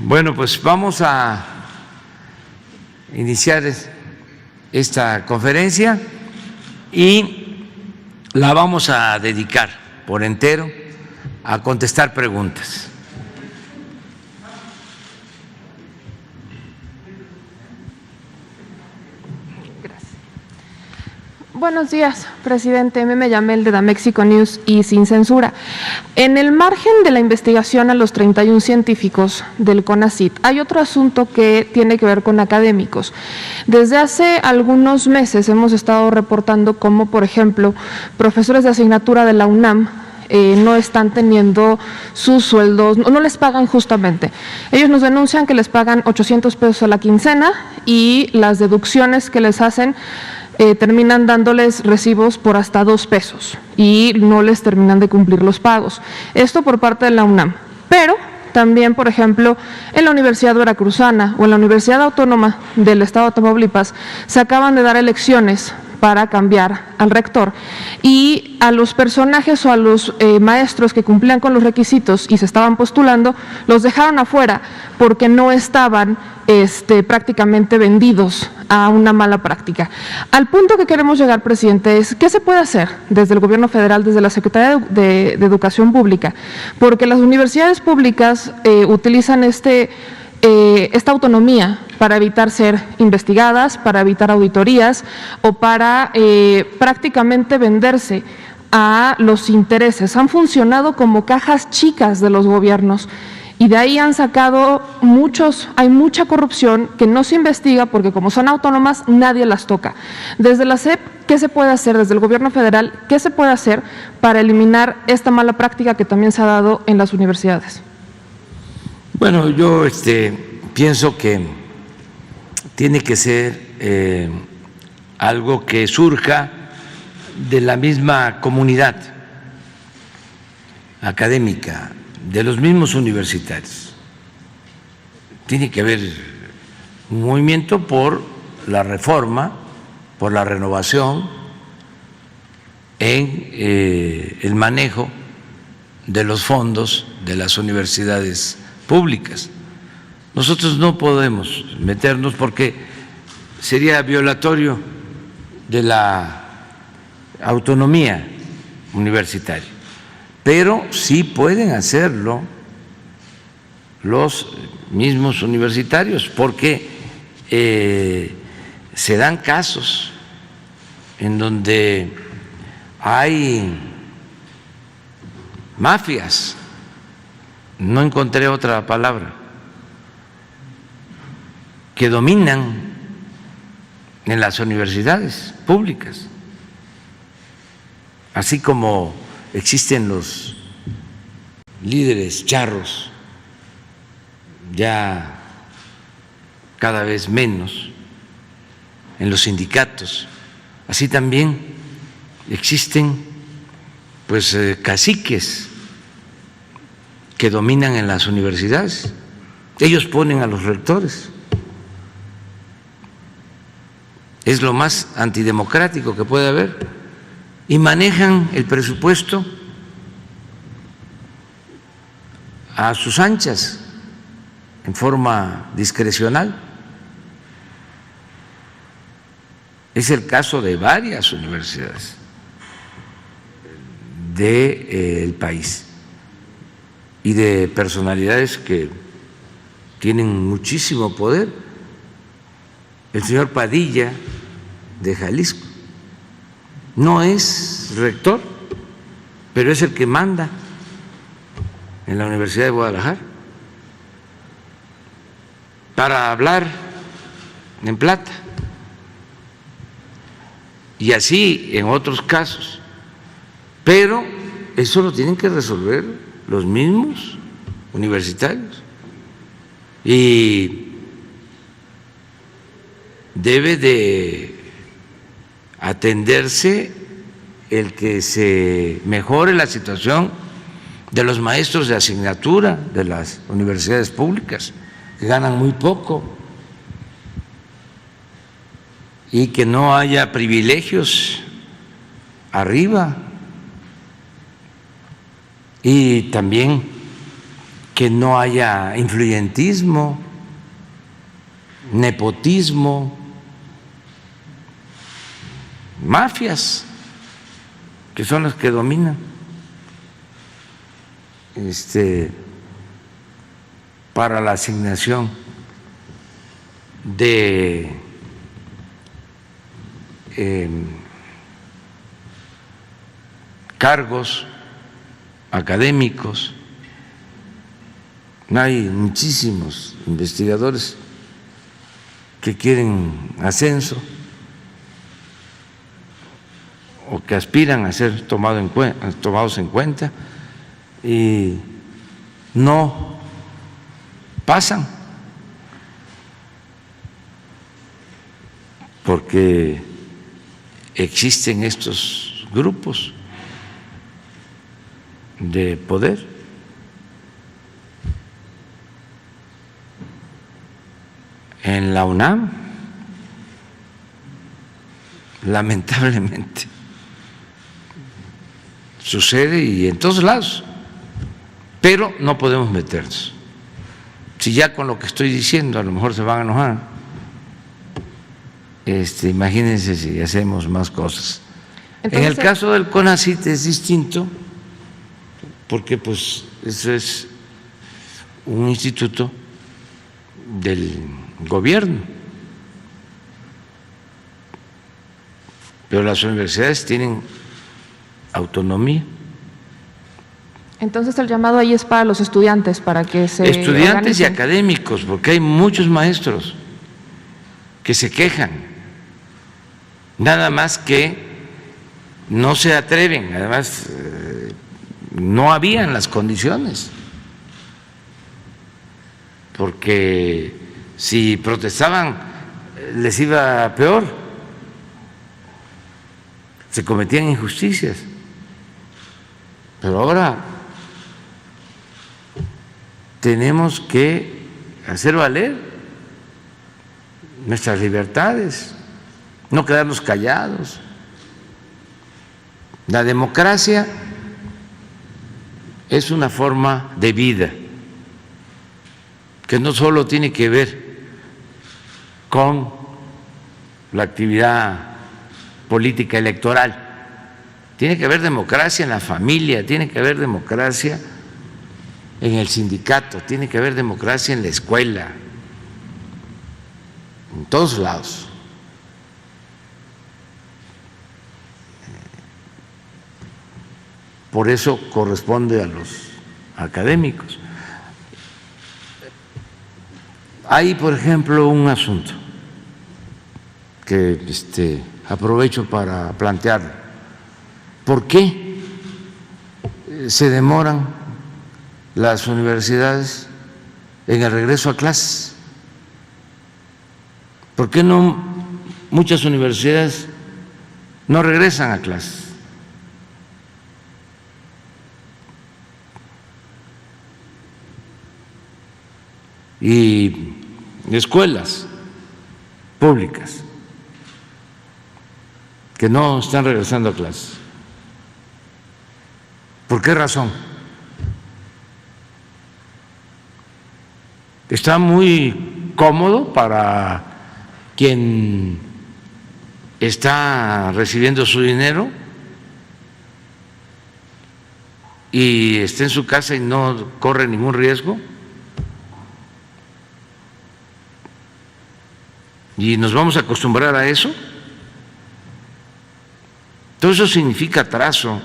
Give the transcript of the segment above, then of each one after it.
Bueno, pues vamos a iniciar esta conferencia y la vamos a dedicar por entero a contestar preguntas. Buenos días, presidente. Me llamo de Mexico News y Sin Censura. En el margen de la investigación a los 31 científicos del CONACYT, hay otro asunto que tiene que ver con académicos. Desde hace algunos meses hemos estado reportando cómo, por ejemplo, profesores de asignatura de la UNAM no están teniendo sus sueldos, no les pagan justamente. Ellos nos denuncian que les pagan 800 pesos a la quincena y las deducciones que les hacen terminan dándoles recibos por hasta 2 pesos y no les terminan de cumplir los pagos. Esto por parte de la UNAM. Pero también, por ejemplo, en la Universidad Veracruzana o en la Universidad Autónoma del Estado de Tamaulipas se acaban de dar elecciones para cambiar al rector y a los personajes o a los maestros que cumplían con los requisitos y se estaban postulando, los dejaron afuera porque no estaban prácticamente vendidos a una mala práctica. Al punto que queremos llegar, presidente, es ¿qué se puede hacer desde el gobierno federal, desde la Secretaría de Educación Pública? Porque las universidades públicas utilizan esta autonomía para evitar ser investigadas, para evitar auditorías o para prácticamente venderse a los intereses. Han funcionado como cajas chicas de los gobiernos y de ahí han sacado hay mucha corrupción que no se investiga porque como son autónomas nadie las toca. Desde la SEP, ¿qué se puede hacer? Desde el gobierno federal, ¿qué se puede hacer para eliminar esta mala práctica que también se ha dado en las universidades? Bueno, yo pienso que tiene que ser algo que surja de la misma comunidad académica, de los mismos universitarios. Tiene que haber un movimiento por la reforma, por la renovación en el manejo de los fondos de las universidades públicas. Nosotros no podemos meternos porque sería violatorio de la autonomía universitaria, pero sí pueden hacerlo los mismos universitarios porque se dan casos en donde hay mafias, no encontré otra palabra, que dominan en las universidades públicas, así como existen los líderes charros, ya cada vez menos en los sindicatos, así también existen pues caciques que dominan en las universidades. Ellos ponen a los rectores. Es lo más antidemocrático que puede haber y manejan el presupuesto a sus anchas en forma discrecional. Es el caso de varias universidades del país y de personalidades que tienen muchísimo poder. El señor Padilla de Jalisco no es rector, pero es el que manda en la Universidad de Guadalajara para hablar en plata. Y así en otros casos. Pero eso lo tienen que resolver los mismos universitarios. Y debe de atenderse el que se mejore la situación de los maestros de asignatura de las universidades públicas, que ganan muy poco, y que no haya privilegios arriba. Y también que no haya influyentismo, nepotismo, mafias, que son las que dominan para la asignación de cargos académicos. Hay muchísimos investigadores que quieren ascenso o que aspiran a ser tomados en cuenta y no pasan porque existen estos grupos de poder. En la UNAM, lamentablemente, sucede y en todos lados, pero no podemos meternos. Si ya con lo que estoy diciendo a lo mejor se van a enojar, imagínense si hacemos más cosas. Entonces, en el caso del CONACYT es distinto, porque pues eso es un instituto del gobierno, pero las universidades tienen autonomía. Entonces el llamado ahí es para los estudiantes, para que se estudiantes organicen. Y académicos, porque hay muchos maestros que se quejan, nada más que no se atreven, además no habían las condiciones, porque si protestaban les iba peor, se cometían injusticias. Pero ahora tenemos que hacer valer nuestras libertades, no quedarnos callados. La democracia es una forma de vida que no solo tiene que ver con la actividad política electoral, tiene que haber democracia en la familia, tiene que haber democracia en el sindicato, tiene que haber democracia en la escuela, en todos lados. Por eso corresponde a los académicos. Hay, por ejemplo, un asunto que aprovecho para plantearlo. ¿Por qué se demoran las universidades en el regreso a clases? ¿Por qué no muchas universidades no regresan a clases? Y escuelas públicas que no están regresando a clases. ¿Por qué razón? Está muy cómodo para quien está recibiendo su dinero y está en su casa y no corre ningún riesgo. ¿Y nos vamos a acostumbrar a eso? Todo eso significa atraso.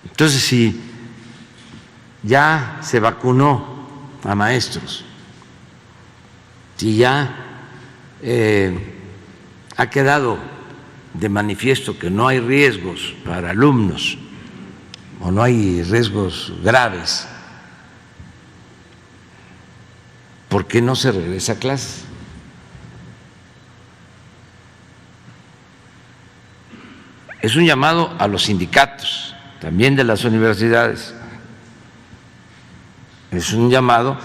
Entonces, si ya se vacunó a maestros, si ya ha quedado de manifiesto que no hay riesgos para alumnos o no hay riesgos graves, ¿por qué no se regresa a clases? Es un llamado a los sindicatos, también de las universidades. Es un llamado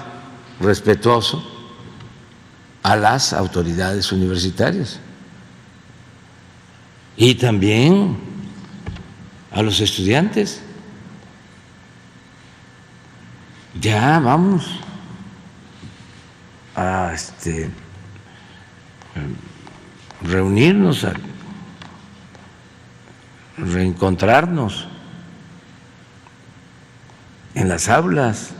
respetuoso a las autoridades universitarias y también a los estudiantes. ya vamos a reunirnos, a reencontrarnos en las aulas.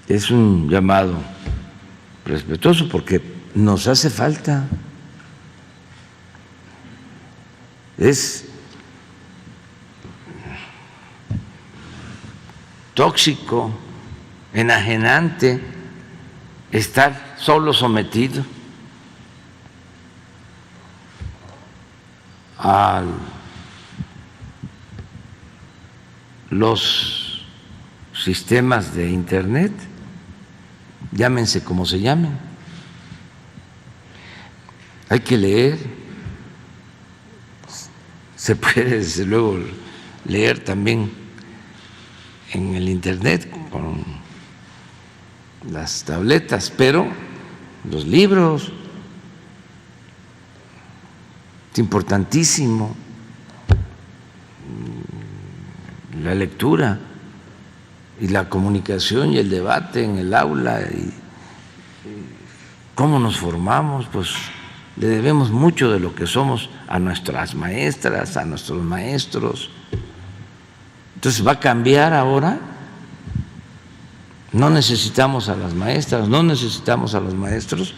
Es un llamado respetuoso porque nos hace falta. Es tóxico, enajenante estar solo sometido a los sistemas de Internet, llámense como se llamen. Hay que leer, se puede desde luego leer también en el Internet con las tabletas, pero los libros, es importantísimo la lectura y la comunicación y el debate en el aula y cómo nos formamos, pues le debemos mucho de lo que somos a nuestras maestras, a nuestros maestros. Entonces va a cambiar ahora. No necesitamos a las maestras, no necesitamos a los maestros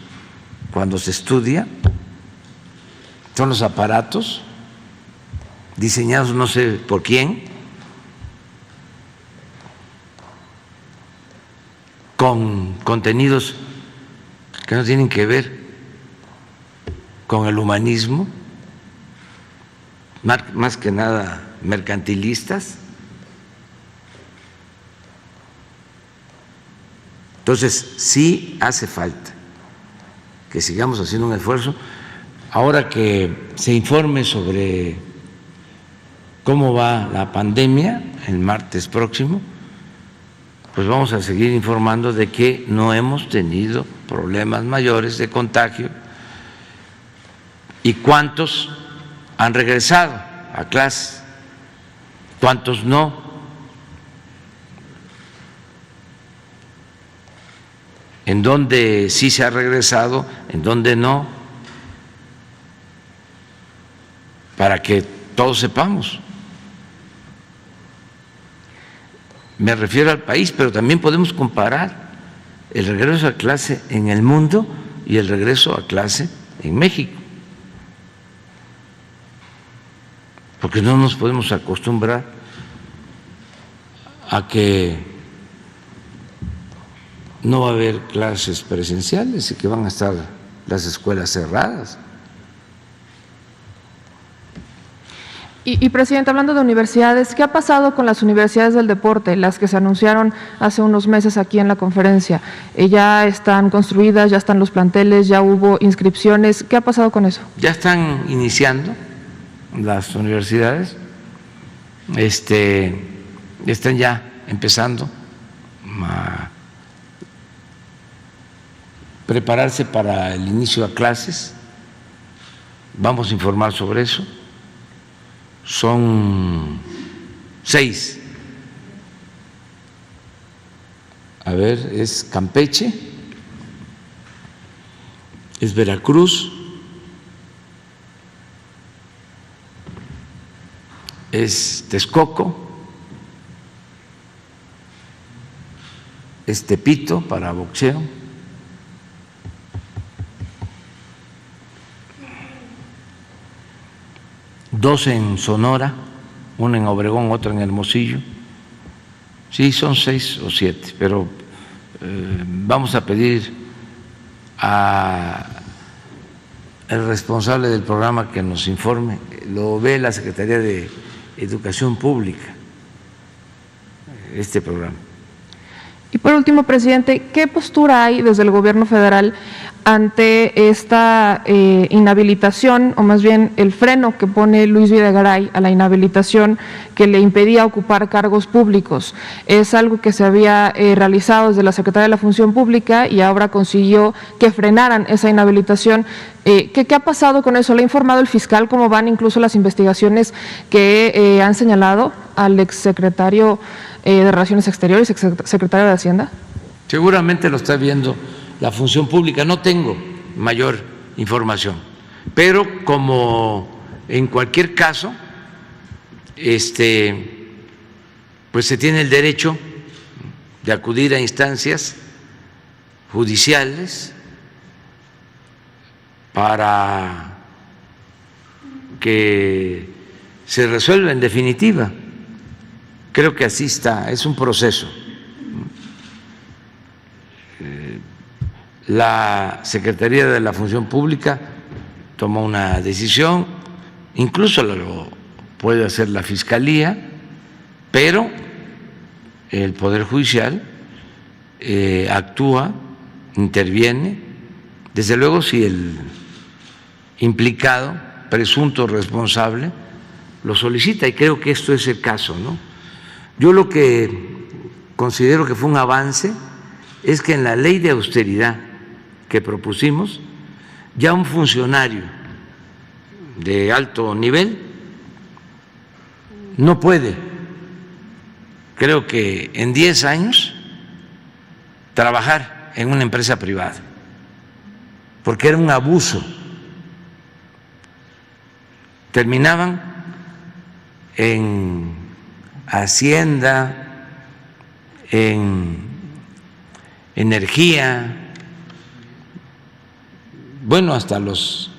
cuando se estudia. Son los aparatos diseñados no sé por quién, con contenidos que no tienen que ver con el humanismo, más que nada mercantilistas. Entonces, sí hace falta que sigamos haciendo un esfuerzo. Ahora que se informe sobre cómo va la pandemia el martes próximo, pues vamos a seguir informando de que no hemos tenido problemas mayores de contagio y cuántos han regresado a clases, cuántos no. En dónde sí se ha regresado, en dónde no, para que todos sepamos. Me refiero al país, pero también podemos comparar el regreso a clase en el mundo y el regreso a clase en México, porque no nos podemos acostumbrar a que no va a haber clases presenciales y que van a estar las escuelas cerradas. Y presidente, hablando de universidades, ¿qué ha pasado con las universidades del deporte, las que se anunciaron hace unos meses aquí en la conferencia? ¿Ya están construidas, ya están los planteles, ya hubo inscripciones? ¿Qué ha pasado con eso? Ya están iniciando las universidades, están ya empezando a prepararse para el inicio de clases. Vamos a informar sobre eso. Son 6. A ver, es Campeche, es Veracruz, es Texcoco, es Tepito para boxeo, dos en Sonora, una en Obregón, otra en Hermosillo. Sí, son 6 o 7, pero vamos a pedir al responsable del programa que nos informe. Lo ve la Secretaría de Educación Pública, este programa. Y por último, presidente, ¿qué postura hay desde el gobierno federal ante esta inhabilitación, o más bien el freno que pone Luis Videgaray a la inhabilitación que le impedía ocupar cargos públicos? Es algo que se había realizado desde la Secretaría de la Función Pública y ahora consiguió que frenaran esa inhabilitación. ¿Qué ha pasado con eso? ¿Le ha informado el fiscal cómo van incluso las investigaciones que han señalado al exsecretario de Relaciones Exteriores, exsecretario de Hacienda? Seguramente lo está viendo la Función Pública, no tengo mayor información, pero como en cualquier caso, pues se tiene el derecho de acudir a instancias judiciales para que se resuelva en definitiva. Creo que así está, es un proceso. La Secretaría de la Función Pública toma una decisión, incluso lo puede hacer la Fiscalía, pero el Poder Judicial actúa, interviene, desde luego si el implicado, presunto responsable, lo solicita, y creo que esto es el caso, ¿no? Yo lo que considero que fue un avance es que en la ley de austeridad que propusimos, ya un funcionario de alto nivel no puede, creo que en 10 años, trabajar en una empresa privada, porque era un abuso. Terminaban en Hacienda, en energía, bueno, hasta los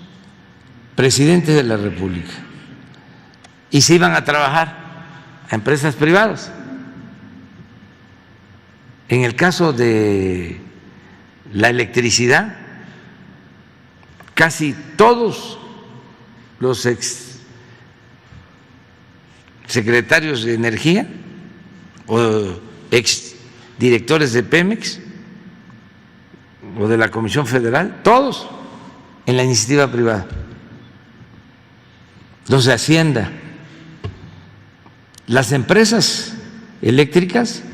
presidentes de la República, y se iban a trabajar a empresas privadas. En el caso de la electricidad, casi todos los ex secretarios de Energía o ex directores de Pemex o de la Comisión Federal, todos en la iniciativa privada, los de Hacienda, las empresas eléctricas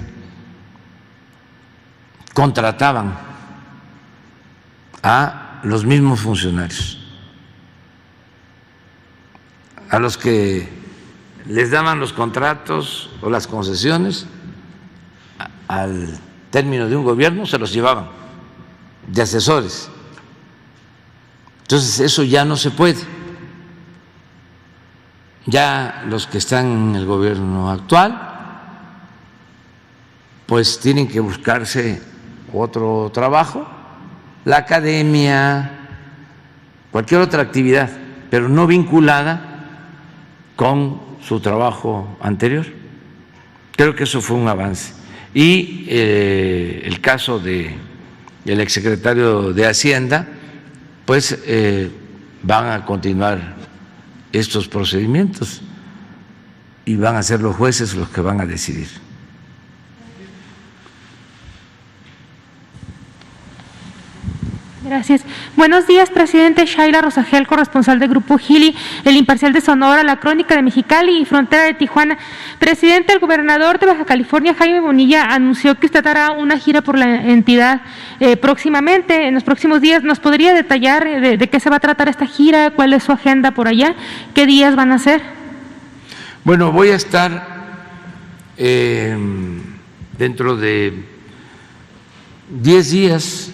contrataban a los mismos funcionarios, a los que les daban los contratos o las concesiones al término de un gobierno, se los llevaban de asesores. Entonces eso ya no se puede. Ya los que están en el gobierno actual pues tienen que buscarse otro trabajo, la academia, cualquier otra actividad, pero no vinculada con su trabajo anterior. Creo que eso fue un avance. Y el caso del exsecretario de Hacienda, pues van a continuar estos procedimientos y van a ser los jueces los que van a decidir. Gracias. Buenos días, presidente. Shaila Rosagel, corresponsal del Grupo Gili, El Imparcial de Sonora, La Crónica de Mexicali y Frontera de Tijuana. Presidente, el gobernador de Baja California, Jaime Bonilla, anunció que usted hará una gira por la entidad próximamente, en los próximos días. ¿Nos podría detallar de qué se va a tratar esta gira? ¿Cuál es su agenda por allá? ¿Qué días van a ser? Bueno, voy a estar dentro de 10 días,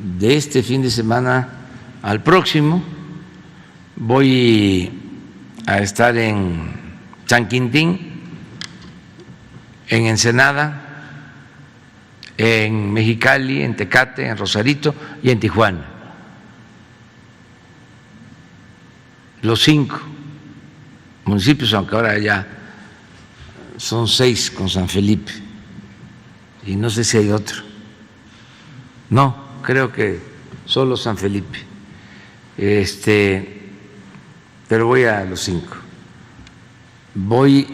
de este fin de semana al próximo. Voy a estar en San Quintín, en Ensenada, en Mexicali, en Tecate, en Rosarito y en Tijuana. Los 5 municipios, aunque ahora ya son 6 con San Felipe, y no sé si hay otro. No, creo que solo San Felipe, pero voy a los 5. Voy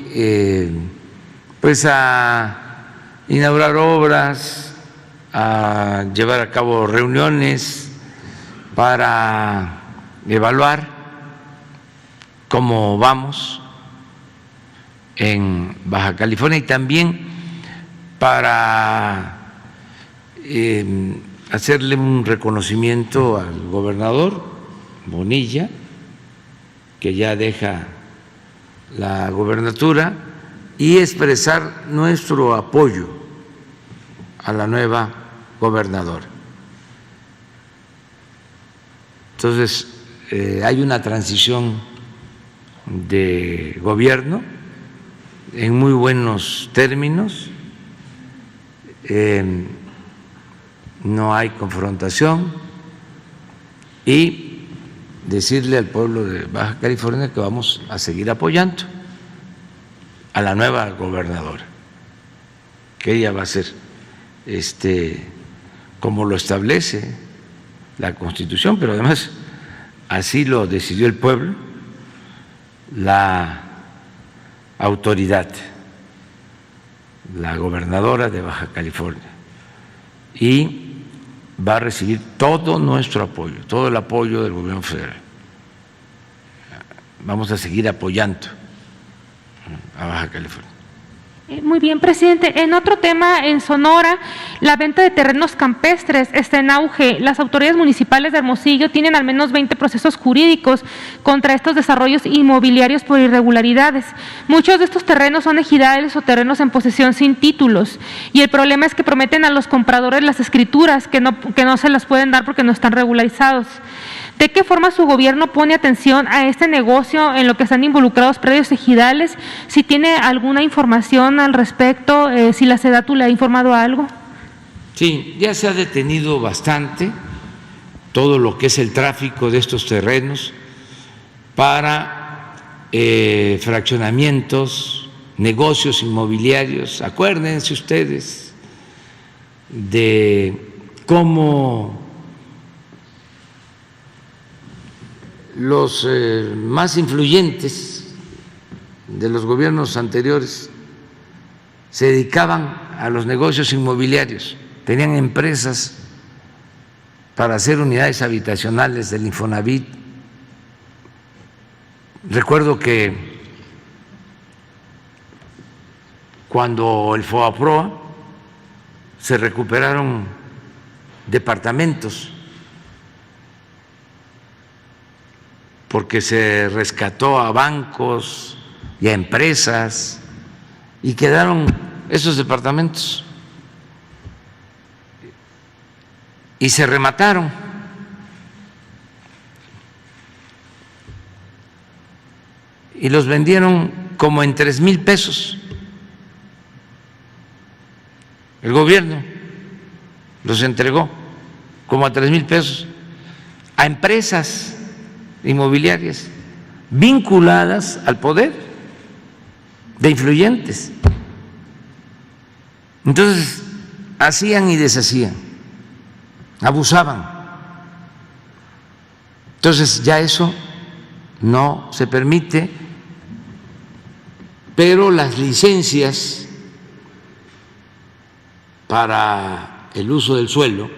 pues a inaugurar obras, a llevar a cabo reuniones para evaluar cómo vamos en Baja California y también para hacerle un reconocimiento al gobernador Bonilla, que ya deja la gobernatura, y expresar nuestro apoyo a la nueva gobernadora. Entonces, hay una transición de gobierno en muy buenos términos, no hay confrontación, y decirle al pueblo de Baja California que vamos a seguir apoyando a la nueva gobernadora, que ella va a ser como lo establece la Constitución, pero además así lo decidió el pueblo, la autoridad, la gobernadora de Baja California, y va a recibir todo nuestro apoyo, todo el apoyo del gobierno federal. Vamos a seguir apoyando a Baja California. Muy bien, presidente. En otro tema, en Sonora, la venta de terrenos campestres está en auge. Las autoridades municipales de Hermosillo tienen al menos 20 procesos jurídicos contra estos desarrollos inmobiliarios por irregularidades. Muchos de estos terrenos son ejidales o terrenos en posesión sin títulos. Y el problema es que prometen a los compradores las escrituras que no se las pueden dar porque no están regularizados. ¿De qué forma su gobierno pone atención a este negocio en lo que están involucrados predios ejidales? Si tiene alguna información al respecto, si la SEDATU le ha informado algo. Sí, ya se ha detenido bastante todo lo que es el tráfico de estos terrenos para fraccionamientos, negocios inmobiliarios. Acuérdense ustedes de cómo los más influyentes de los gobiernos anteriores se dedicaban a los negocios inmobiliarios, tenían empresas para hacer unidades habitacionales del Infonavit. Recuerdo que cuando el FOAPROA se recuperaron departamentos porque se rescató a bancos y a empresas y quedaron esos departamentos y se remataron. Y los vendieron como en 3,000 pesos. El gobierno los entregó como a 3,000 pesos a empresas inmobiliarias vinculadas al poder de influyentes. Entonces, hacían y deshacían, abusaban. Entonces, ya eso no se permite, pero las licencias para el uso del suelo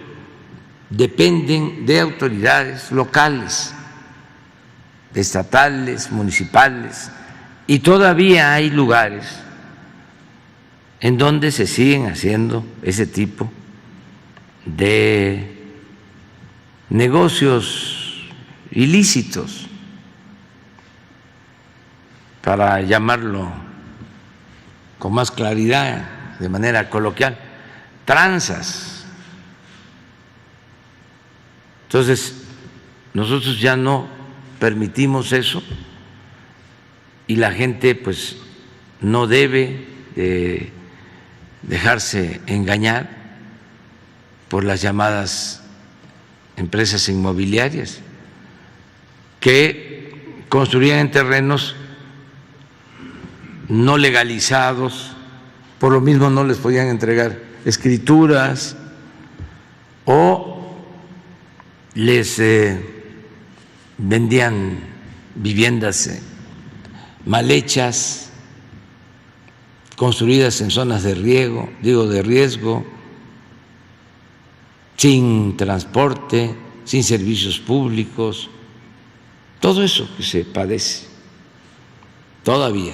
dependen de autoridades locales, estatales, municipales, y todavía hay lugares en donde se siguen haciendo ese tipo de negocios ilícitos, para llamarlo con más claridad, de manera coloquial, tranzas. Entonces, nosotros ya no permitimos eso y la gente pues no debe dejarse engañar por las llamadas empresas inmobiliarias que construían en terrenos no legalizados, por lo mismo no les podían entregar escrituras o les vendían viviendas mal hechas. construidas en zonas de riesgo, sin transporte, sin servicios públicos, todo eso que se padece todavía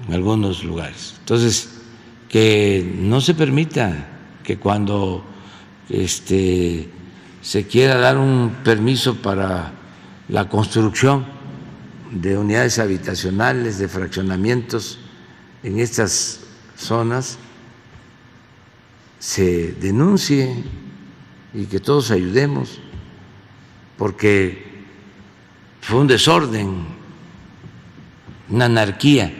en algunos lugares. Entonces, que no se permita que cuando se quiera dar un permiso para la construcción de unidades habitacionales, de fraccionamientos en estas zonas, se denuncie y que todos ayudemos, porque fue un desorden, una anarquía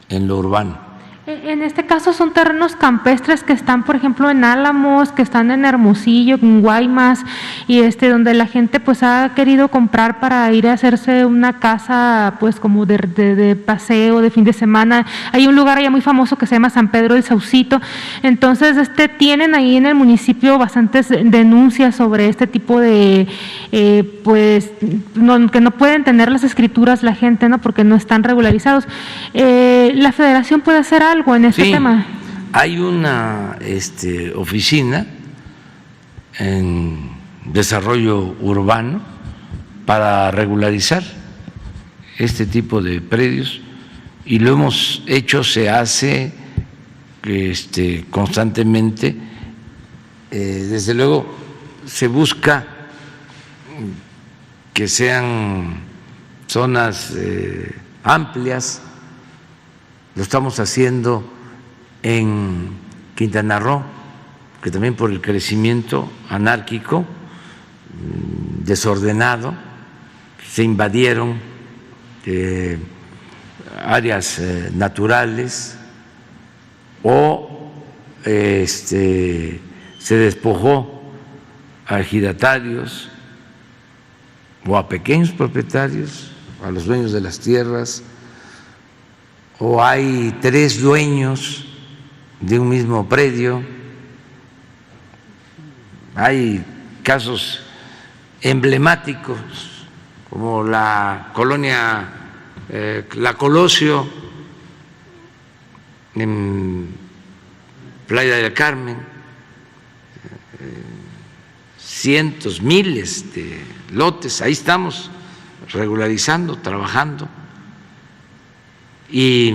en lo urbano. En este caso son terrenos campestres que están, por ejemplo, en Álamos, que están en Hermosillo, en Guaymas, y donde la gente pues ha querido comprar para ir a hacerse una casa pues como de paseo, de fin de semana. Hay un lugar allá muy famoso que se llama San Pedro del Saucito. Entonces, tienen ahí en el municipio bastantes denuncias sobre este tipo de que no pueden tener las escrituras la gente, ¿no? Porque no están regularizados. La Federación puede hacer algo en este tema. Hay una oficina en desarrollo urbano para regularizar este tipo de predios y lo hemos hecho, se hace constantemente. Desde luego se busca que sean zonas amplias. Lo estamos haciendo en Quintana Roo, que también por el crecimiento anárquico, desordenado, se invadieron áreas naturales o se despojó a ejidatarios o a pequeños propietarios, a los dueños de las tierras, o hay 3 dueños de un mismo predio. Hay casos emblemáticos como la colonia La Colosio en Playa del Carmen, cientos, miles de lotes. Ahí estamos regularizando, trabajando. Y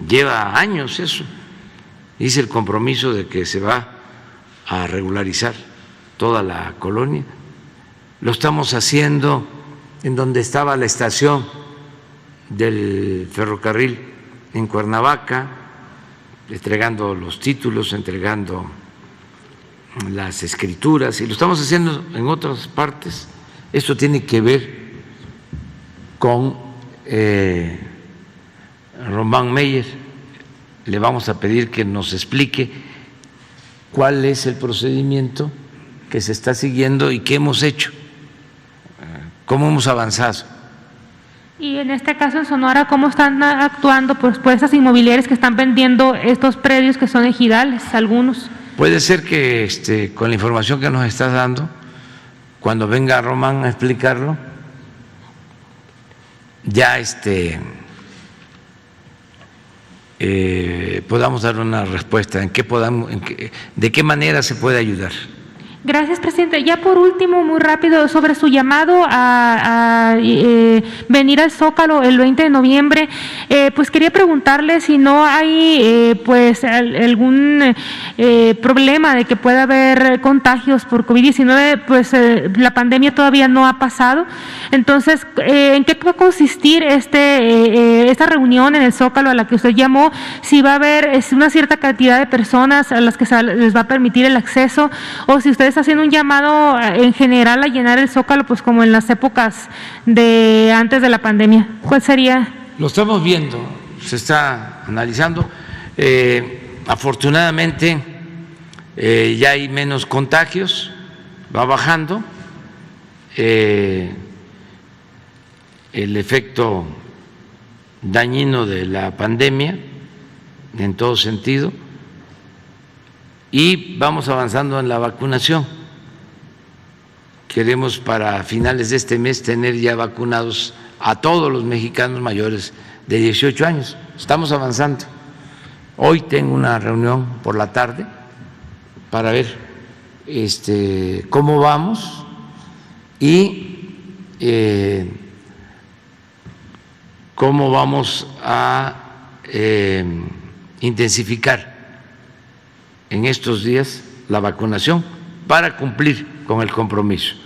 lleva años eso. Hice el compromiso de que se va a regularizar toda la colonia. Lo estamos haciendo en donde estaba la estación del ferrocarril en Cuernavaca, entregando los títulos, entregando las escrituras, y lo estamos haciendo en otras partes. Esto tiene que ver con Román Meyer. Le vamos a pedir que nos explique cuál es el procedimiento que se está siguiendo y qué hemos hecho, cómo hemos avanzado. Y en este caso en Sonora, ¿cómo están actuando por estas inmobiliarias que están vendiendo estos predios que son ejidales, algunos? Puede ser que con la información que nos estás dando, cuando venga Román a explicarlo, ya podamos dar una respuesta de qué manera se puede ayudar. Gracias, presidente. Ya por último, muy rápido, sobre su llamado a venir al Zócalo el 20 de noviembre, pues quería preguntarle si no hay pues algún problema de que pueda haber contagios por COVID-19, pues la pandemia todavía no ha pasado. Entonces, ¿en qué va a consistir esta reunión en el Zócalo a la que usted llamó? Si va a haber una cierta cantidad de personas a las que les va a permitir el acceso, o si usted está haciendo un llamado en general a llenar el Zócalo, pues como en las épocas de antes de la pandemia. ¿Cuál sería? Lo estamos viendo, se está analizando. Afortunadamente ya hay menos contagios, va bajando el efecto dañino de la pandemia en todo sentido, y vamos avanzando en la vacunación. Queremos para finales de este mes tener ya vacunados a todos los mexicanos mayores de 18 años. estamos avanzando. Hoy tengo una reunión por la tarde para ver cómo vamos y cómo vamos a intensificar en estos días la vacunación para cumplir con el compromiso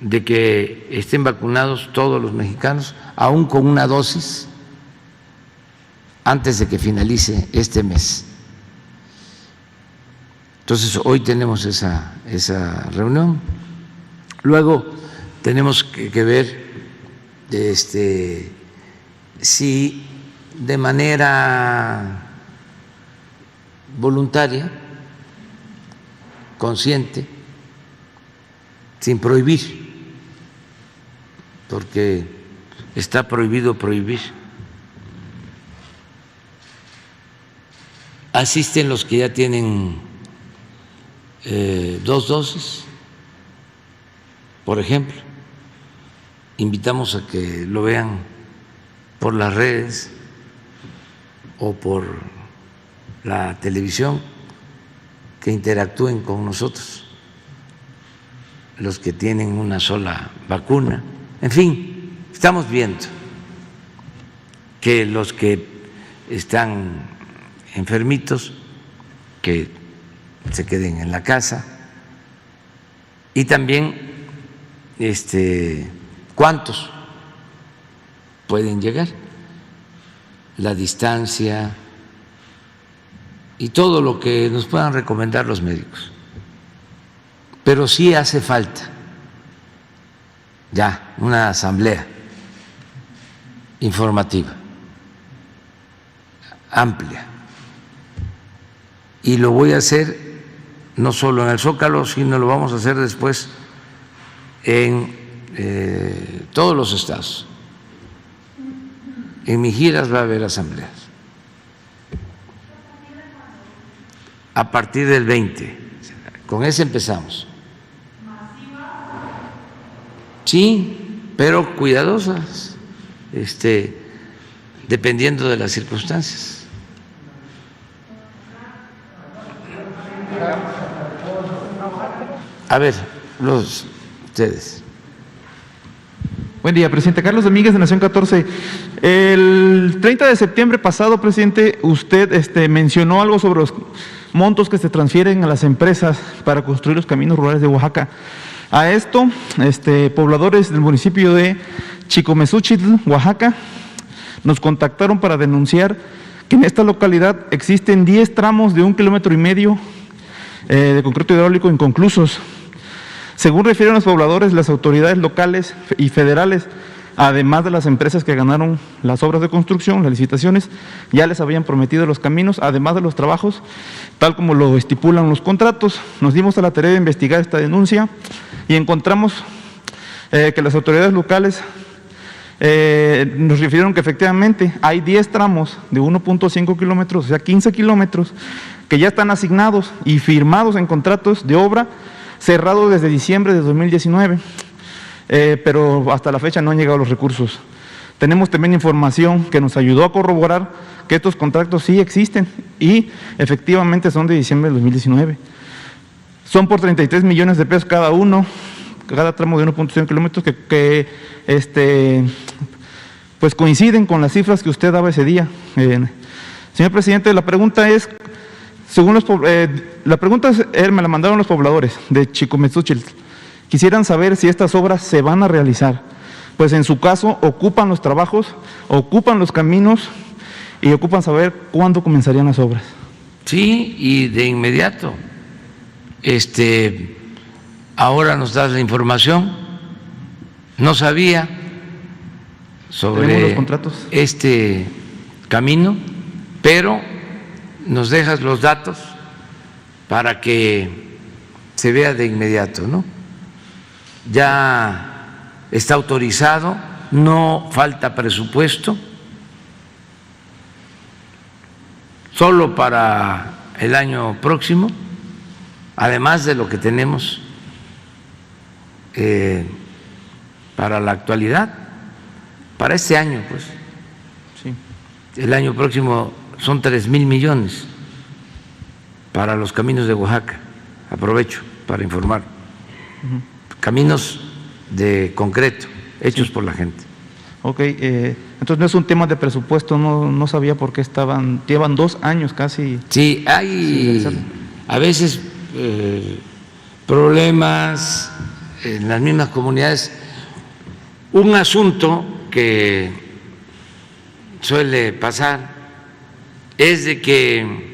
de que estén vacunados todos los mexicanos, aún con una dosis, antes de que finalice este mes. Entonces, hoy tenemos esa reunión. Luego tenemos que ver si de manera voluntaria, consciente, sin prohibir, porque está prohibido prohibir. Asisten los que ya tienen 2 dosis, por ejemplo. Invitamos a que lo vean por las redes o por la televisión, que interactúen con nosotros, los que tienen una sola vacuna. En fin, estamos viendo que los que están enfermitos, que se queden en la casa, y también cuántos pueden llegar, la distancia y todo lo que nos puedan recomendar los médicos. Pero sí hace falta ya una asamblea informativa amplia, y lo voy a hacer no solo en el Zócalo, sino lo vamos a hacer después en todos los estados. En Mijiras va a haber asambleas a partir del 20, con ese empezamos. Sí, pero cuidadosas, dependiendo de las circunstancias. A ver, ustedes. Buen día, presidente. Carlos Domínguez, de Nación 14. El 30 de septiembre pasado, presidente, usted mencionó algo sobre los montos que se transfieren a las empresas para construir los caminos rurales de Oaxaca. A esto, pobladores del municipio de Chicomezúchitl, Oaxaca, nos contactaron para denunciar que en esta localidad existen 10 tramos de 1,5 kilómetros de concreto hidráulico inconclusos. Según refieren los pobladores, las autoridades locales y federales, además de las empresas que ganaron las obras de construcción, las licitaciones, ya les habían prometido los caminos, además de los trabajos, tal como lo estipulan los contratos. Nos dimos a la tarea de investigar esta denuncia y encontramos que las autoridades locales nos refirieron que efectivamente hay 10 tramos de 1,5 kilómetros, o sea 15 kilómetros, que ya están asignados y firmados en contratos de obra cerrados desde diciembre de 2019, pero hasta la fecha no han llegado los recursos. Tenemos también información que nos ayudó a corroborar que estos contratos sí existen y efectivamente son de diciembre de 2019. Son por 33 millones de pesos cada uno, cada tramo de 1,5 kilómetros que pues coinciden con las cifras que usted daba ese día. Señor presidente, la pregunta es, me la mandaron los pobladores de Chicomezúchitl. Quisieran saber si estas obras se van a realizar, pues en su caso ocupan los trabajos, ocupan los caminos y ocupan saber cuándo comenzarían las obras. Sí, y de inmediato. Ahora nos das la información. No sabía sobre los contratos, este camino, pero nos dejas los datos para que se vea de inmediato, ¿no? Ya está autorizado, no falta presupuesto, solo para el año próximo, además de lo que tenemos para la actualidad, para este año, pues. Sí. el año próximo son 3,000 millones para los caminos de Oaxaca. Aprovecho para informar. Caminos de concreto, hechos por la gente. Ok, entonces no es un tema de presupuesto, no sabía por qué llevan 2 años casi. Sí, hay a veces problemas en las mismas comunidades. Un asunto que suele pasar es de que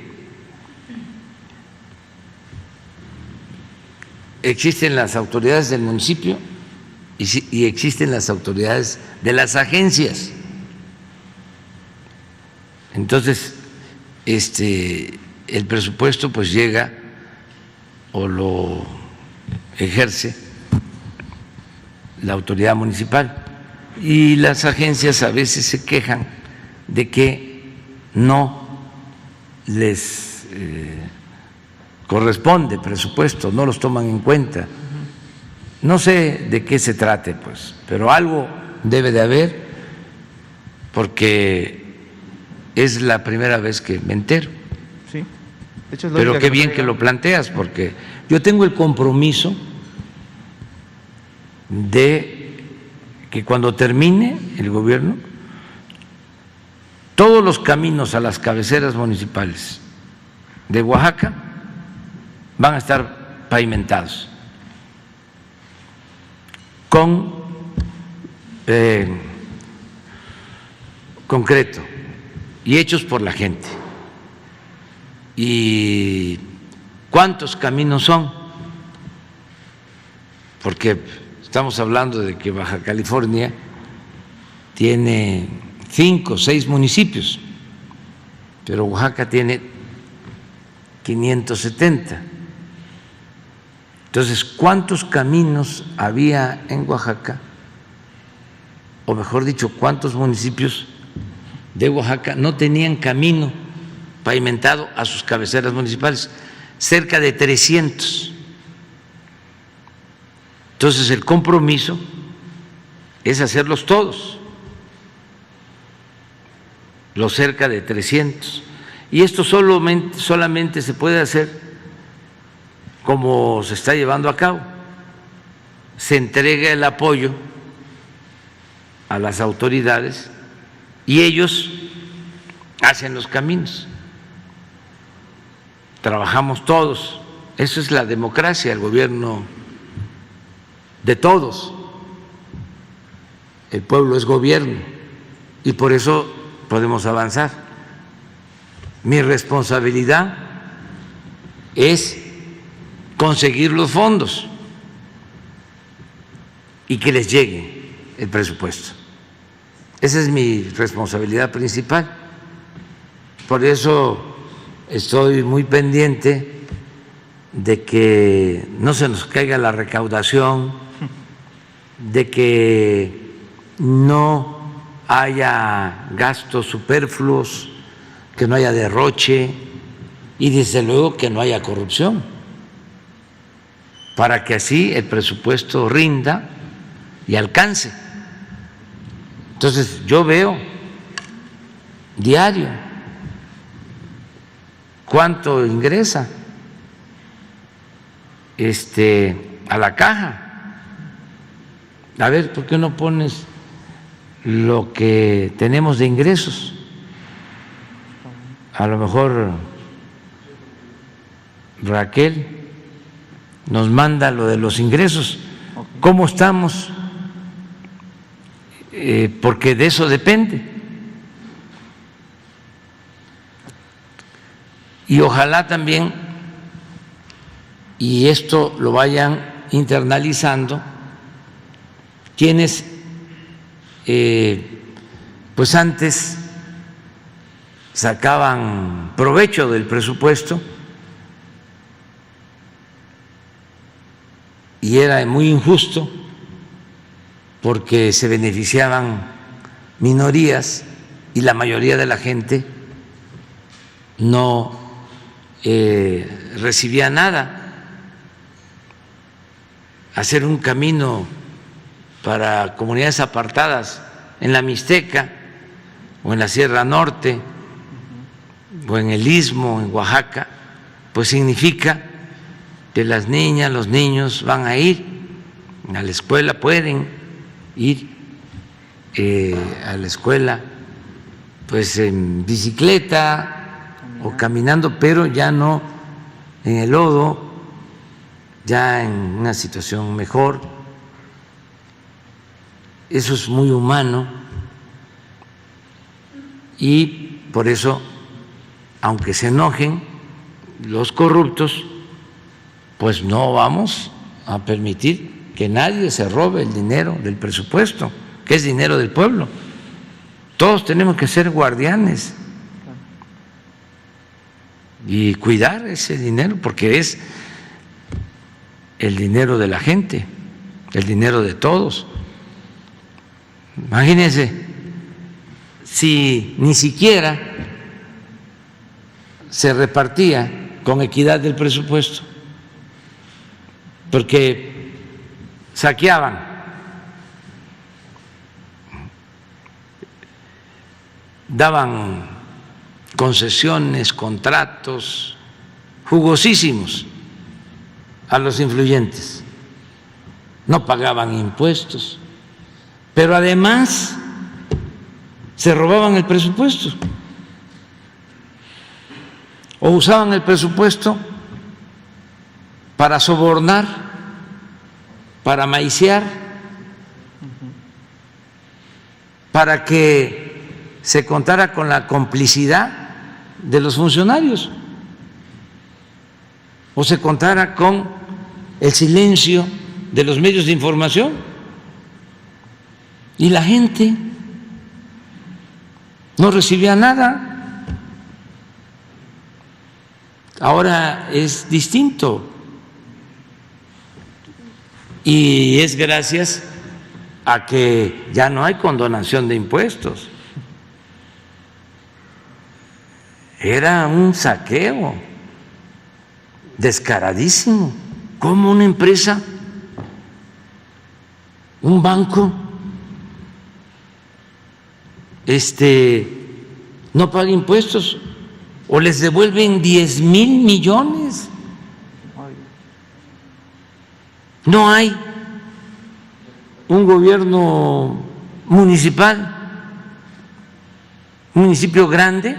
existen las autoridades del municipio y existen las autoridades de las agencias. Entonces, el presupuesto pues llega o lo ejerce la autoridad municipal y las agencias a veces se quejan de que no les corresponde presupuesto, no los toman en cuenta. No sé de qué se trate, pues, pero algo debe de haber, porque es la primera vez que me entero. Sí. De hecho, es pero qué bien que lo planteas, porque yo tengo el compromiso de que cuando termine el gobierno, todos los caminos a las cabeceras municipales de Oaxaca van a estar pavimentados con concreto y hechos por la gente. ¿Y cuántos caminos son? Porque estamos hablando de que Baja California tiene 5 o 6 municipios, pero Oaxaca tiene 570. Entonces, ¿cuántos caminos había en Oaxaca? O mejor dicho, ¿cuántos municipios de Oaxaca no tenían camino pavimentado a sus cabeceras municipales? Cerca de 300. Entonces, el compromiso es hacerlos todos, los cerca de 300. Y esto solamente se puede hacer como se está llevando a cabo. Se entrega el apoyo a las autoridades y ellos hacen los caminos. Trabajamos todos. Eso es la democracia, el gobierno de todos. El pueblo es gobierno y por eso podemos avanzar. Mi responsabilidad es conseguir los fondos y que les llegue el presupuesto. Esa es mi responsabilidad principal. Por eso estoy muy pendiente de que no se nos caiga la recaudación, de que no haya gastos superfluos, que no haya derroche y desde luego que no haya corrupción, para que así el presupuesto rinda y alcance. Entonces yo veo diario cuánto ingresa a la caja. A ver, ¿por qué no pones lo que tenemos de ingresos? A lo mejor Raquel nos manda lo de los ingresos, cómo estamos, porque de eso depende. Y ojalá también, y esto lo vayan internalizando, quienes pues antes sacaban provecho del presupuesto y era muy injusto porque se beneficiaban minorías y la mayoría de la gente no recibía nada. Hacer un camino para comunidades apartadas en la Mixteca o en la Sierra Norte, o en el Istmo, en Oaxaca, pues significa que las niñas, los niños van a ir a la escuela, pueden ir a la escuela pues en bicicleta o caminando, pero ya no en el lodo, ya en una situación mejor. Eso es muy humano y por eso, aunque se enojen los corruptos, pues no vamos a permitir que nadie se robe el dinero del presupuesto, que es dinero del pueblo. Todos tenemos que ser guardianes y cuidar ese dinero, porque es el dinero de la gente, el dinero de todos. Imagínense si ni siquiera se repartía con equidad del presupuesto, porque saqueaban, daban concesiones, contratos jugosísimos a los influyentes, no pagaban impuestos, pero además se robaban el presupuesto o usaban el presupuesto para sobornar, para maiciar, para que se contara con la complicidad de los funcionarios o se contara con el silencio de los medios de información. Y la gente no recibía nada. Ahora es distinto y es gracias a que ya no hay condonación de impuestos. Era un saqueo descaradísimo. ¿Cómo una empresa, un banco, no paga impuestos o les devuelven 10,000 millones? No hay un gobierno municipal, un municipio grande,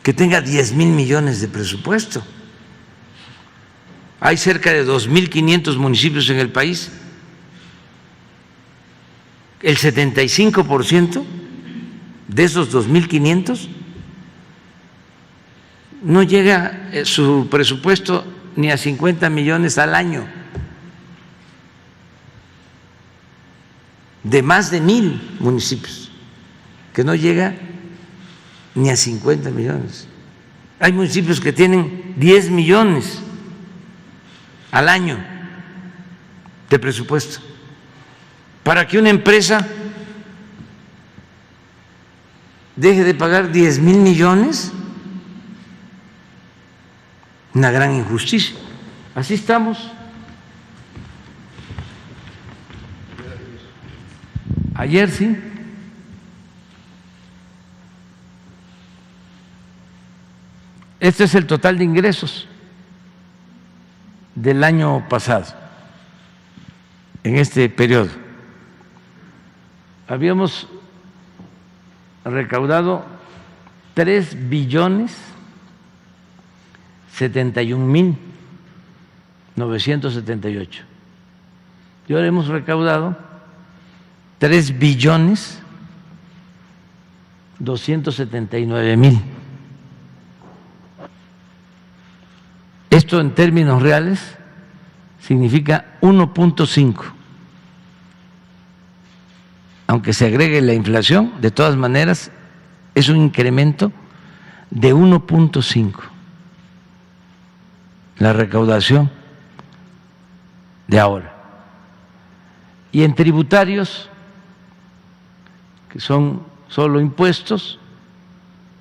que tenga 10,000 millones de presupuesto. Hay cerca de 2,500 municipios en el país. El 75% de esos 2,500 no llega su presupuesto ni a 50 millones al año, de más de 1,000 municipios, que no llega ni a 50 millones. Hay municipios que tienen 10 millones al año de presupuesto. Para que una empresa deje de pagar 10,000 millones, una gran injusticia. Así estamos. Ayer sí. Este es el total de ingresos del año pasado, en este periodo. Habíamos recaudado 3.071.978. Y ahora hemos recaudado 3.279.000. Esto en términos reales significa 1.5. Aunque se agregue la inflación, de todas maneras es un incremento de 1.5 la recaudación de ahora. Y en tributarios, que son solo impuestos,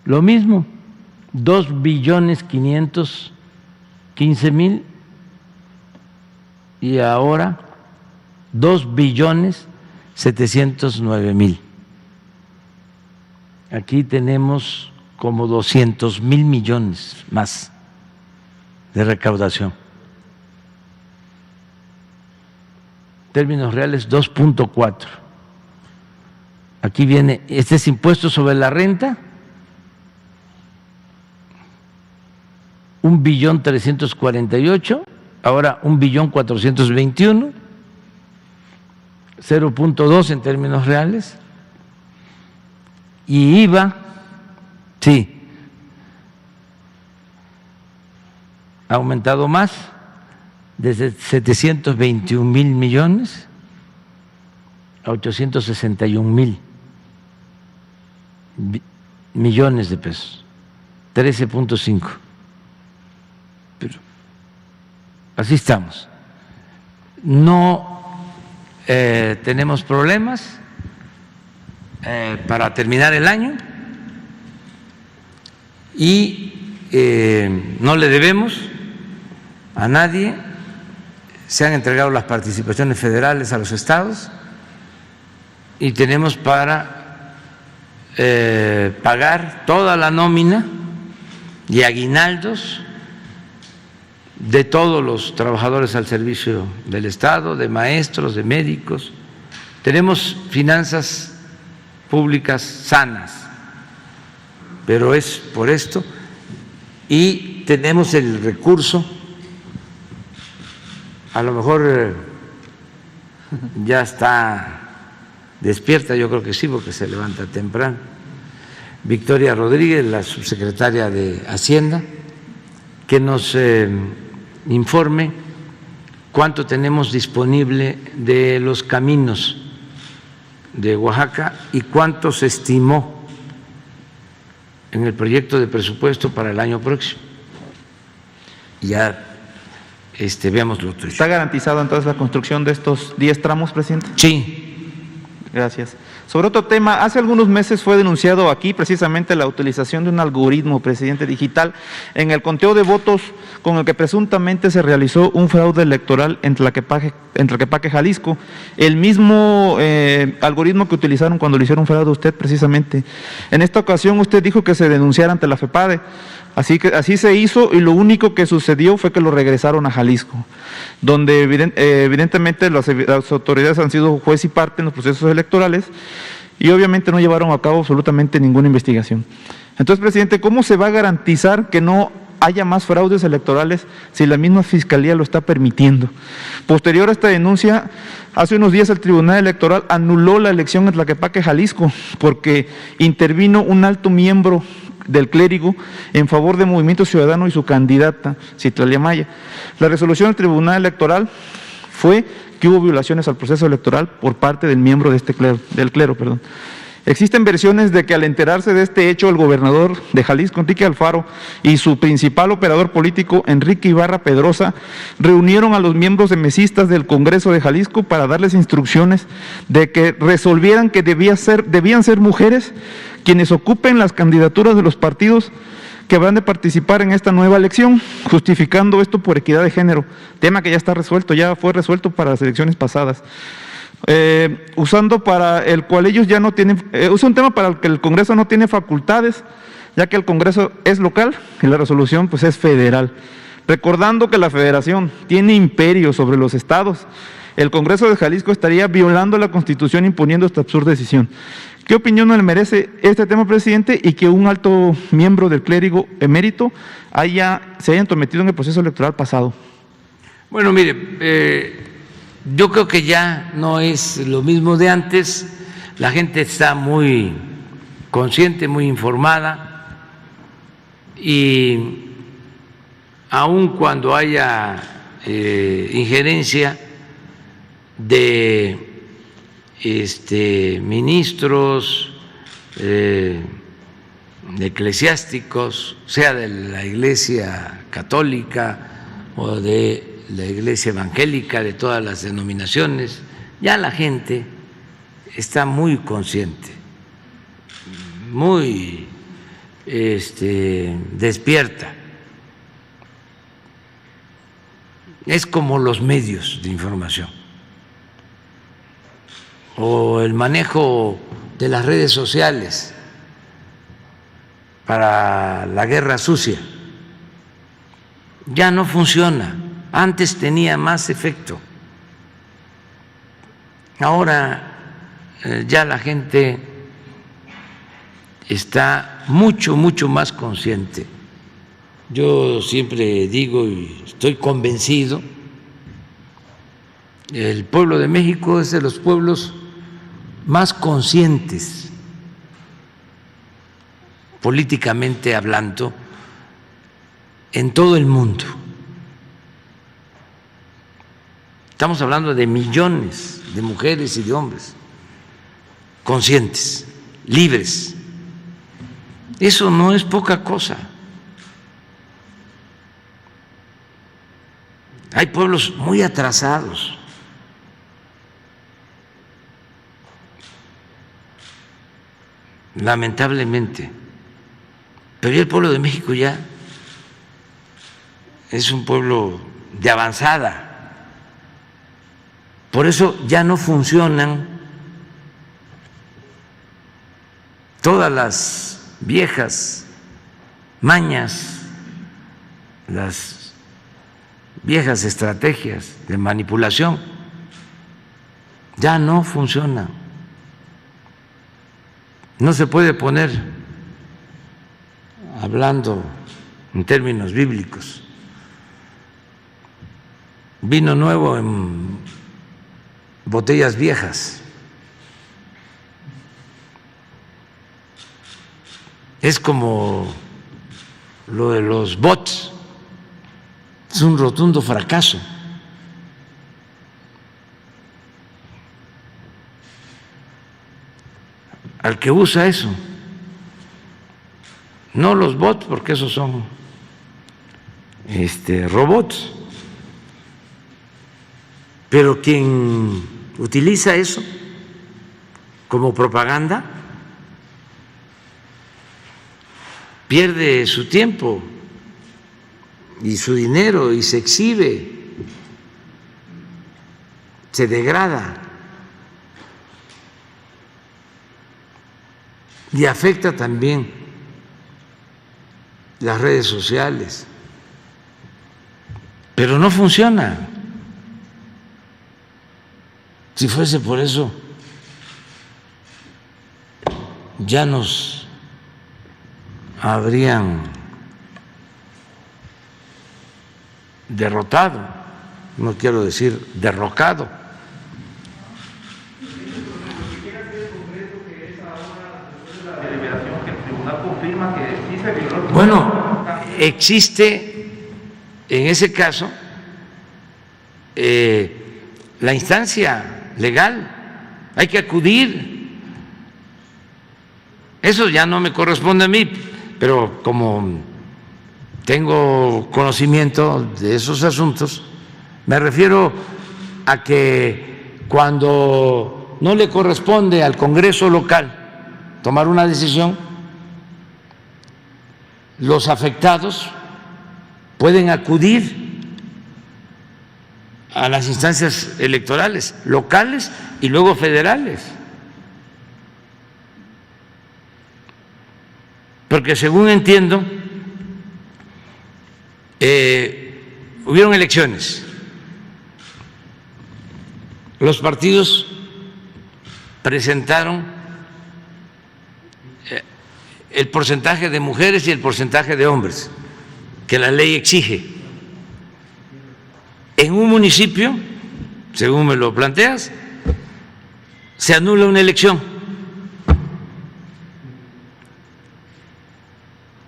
lo mismo, 2.515.000 y ahora 2.709.000. aquí tenemos como 200,000 millones más de recaudación. En términos reales, 2.4. Aquí viene, este es impuesto sobre la renta, 1.348.000.000, ahora 1.421.000.000, 0.2 en términos reales, y IVA, sí, ha aumentado más, desde 721,000 millones a 861,000 millones de pesos, 13.5. Pero así estamos. No tenemos problemas para terminar el año y no le debemos a nadie. Se han entregado las participaciones federales a los estados y tenemos para pagar toda la nómina y aguinaldos de todos los trabajadores al servicio del Estado, de maestros, de médicos. Tenemos finanzas públicas sanas, pero es por esto, y tenemos el recurso, a lo mejor ya está despierta, yo creo que sí, porque se levanta temprano, Victoria Rodríguez, la subsecretaria de Hacienda, que nos informe cuánto tenemos disponible de los caminos de Oaxaca y cuánto se estimó en el proyecto de presupuesto para el año próximo. Y ya veamos lo tuyo. ¿Está garantizado entonces la construcción de estos 10 tramos, presidente? Sí. Gracias. Sobre otro tema, hace algunos meses fue denunciado aquí precisamente la utilización de un algoritmo, presidente, digital en el conteo de votos con el que presuntamente se realizó un fraude electoral en Tlaquepaque, Jalisco. El mismo algoritmo que utilizaron cuando le hicieron fraude a usted, precisamente. En esta ocasión usted dijo que se denunciara ante la FEPADE. Así se hizo, y lo único que sucedió fue que lo regresaron a Jalisco, donde evidentemente las autoridades han sido juez y parte en los procesos electorales y obviamente no llevaron a cabo absolutamente ninguna investigación. Entonces, presidente, ¿cómo se va a garantizar que no haya más fraudes electorales si la misma Fiscalía lo está permitiendo? Posterior a esta denuncia, hace unos días el Tribunal Electoral anuló la elección en Tlaquepaque, Jalisco, porque intervino un alto miembro del clérigo en favor de Movimiento Ciudadano y su candidata, Citlali Amaya. La resolución del Tribunal Electoral fue que hubo violaciones al proceso electoral por parte del miembro de del clero. Existen versiones de que al enterarse de este hecho, el gobernador de Jalisco, Enrique Alfaro, y su principal operador político, Enrique Ibarra Pedrosa, reunieron a los miembros mesistas del Congreso de Jalisco para darles instrucciones de que resolvieran que debían ser mujeres quienes ocupen las candidaturas de los partidos que van a participar en esta nueva elección, justificando esto por equidad de género, tema que ya está resuelto, ya fue resuelto para las elecciones pasadas. Usando para el cual ellos ya no tienen, usa un tema para el que el Congreso no tiene facultades, ya que el Congreso es local y la resolución pues es federal. Recordando que la Federación tiene imperio sobre los estados, el Congreso de Jalisco estaría violando la Constitución imponiendo esta absurda decisión. ¿Qué opinión le merece este tema, presidente, y que un alto miembro del clérigo emérito se haya entrometido en el proceso electoral pasado? Bueno, mire, yo creo que ya no es lo mismo de antes. La gente está muy consciente, muy informada, y aun cuando haya injerencia de ministros eclesiásticos, sea de la Iglesia Católica o de la Iglesia Evangélica, de todas las denominaciones, ya la gente está muy consciente, muy despierta. Es como los medios de información o el manejo de las redes sociales. para la guerra sucia. Ya no funciona. Antes tenía más efecto. Ahora ya la gente está mucho más consciente. Yo siempre digo y estoy convencido, el pueblo de México es de los pueblos más conscientes, políticamente hablando, en todo el mundo. Estamos hablando de millones de mujeres y de hombres conscientes, libres. Eso no es poca cosa. Hay pueblos muy atrasados. Lamentablemente. Pero el pueblo de México ya es un pueblo de avanzada. Por eso ya no funcionan todas las viejas mañas, las viejas estrategias de manipulación. Ya no funcionan. No se puede poner, hablando en términos bíblicos, vino nuevo en botellas viejas. Es como lo de los bots, es un rotundo fracaso. Al que usa eso, no los bots, porque esos son robots, pero quien utiliza eso como propaganda pierde su tiempo y su dinero y se exhibe, se degrada y afecta también las redes sociales, pero no funciona. Si fuese por eso, ya nos habrían derrotado, no quiero decir derrocado. Bueno, existe en ese caso la instancia legal, hay que acudir. Eso ya no me corresponde a mí, pero como tengo conocimiento de esos asuntos, me refiero a que cuando no le corresponde al Congreso local tomar una decisión, los afectados pueden acudir a las instancias electorales locales y luego federales, porque según entiendo hubieron elecciones, los partidos presentaron el porcentaje de mujeres y el porcentaje de hombres que la ley exige. En un municipio, según me lo planteas, se anula una elección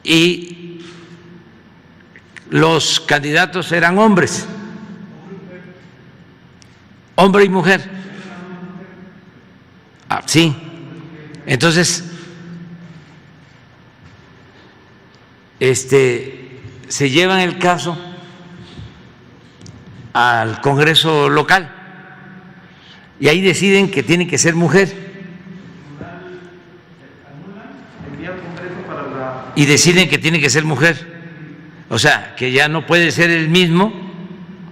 y los candidatos eran hombres, hombre y mujer. Ah, sí. Entonces, se llevan el caso al Congreso local y ahí deciden que tiene que ser mujer y deciden que tiene que ser mujer, o sea que ya no puede ser el mismo,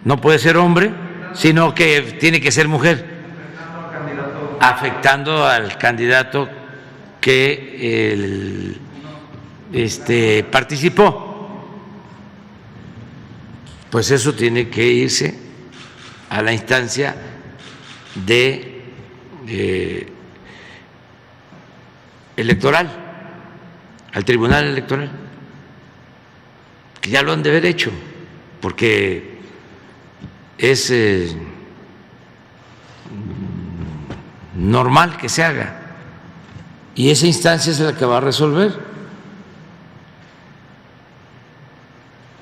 no puede ser hombre, sino que tiene que ser mujer, afectando al candidato que participó. Pues eso tiene que irse a la instancia de electoral, al Tribunal Electoral, que ya lo han de haber hecho, porque es normal que se haga, y esa instancia es la que va a resolver.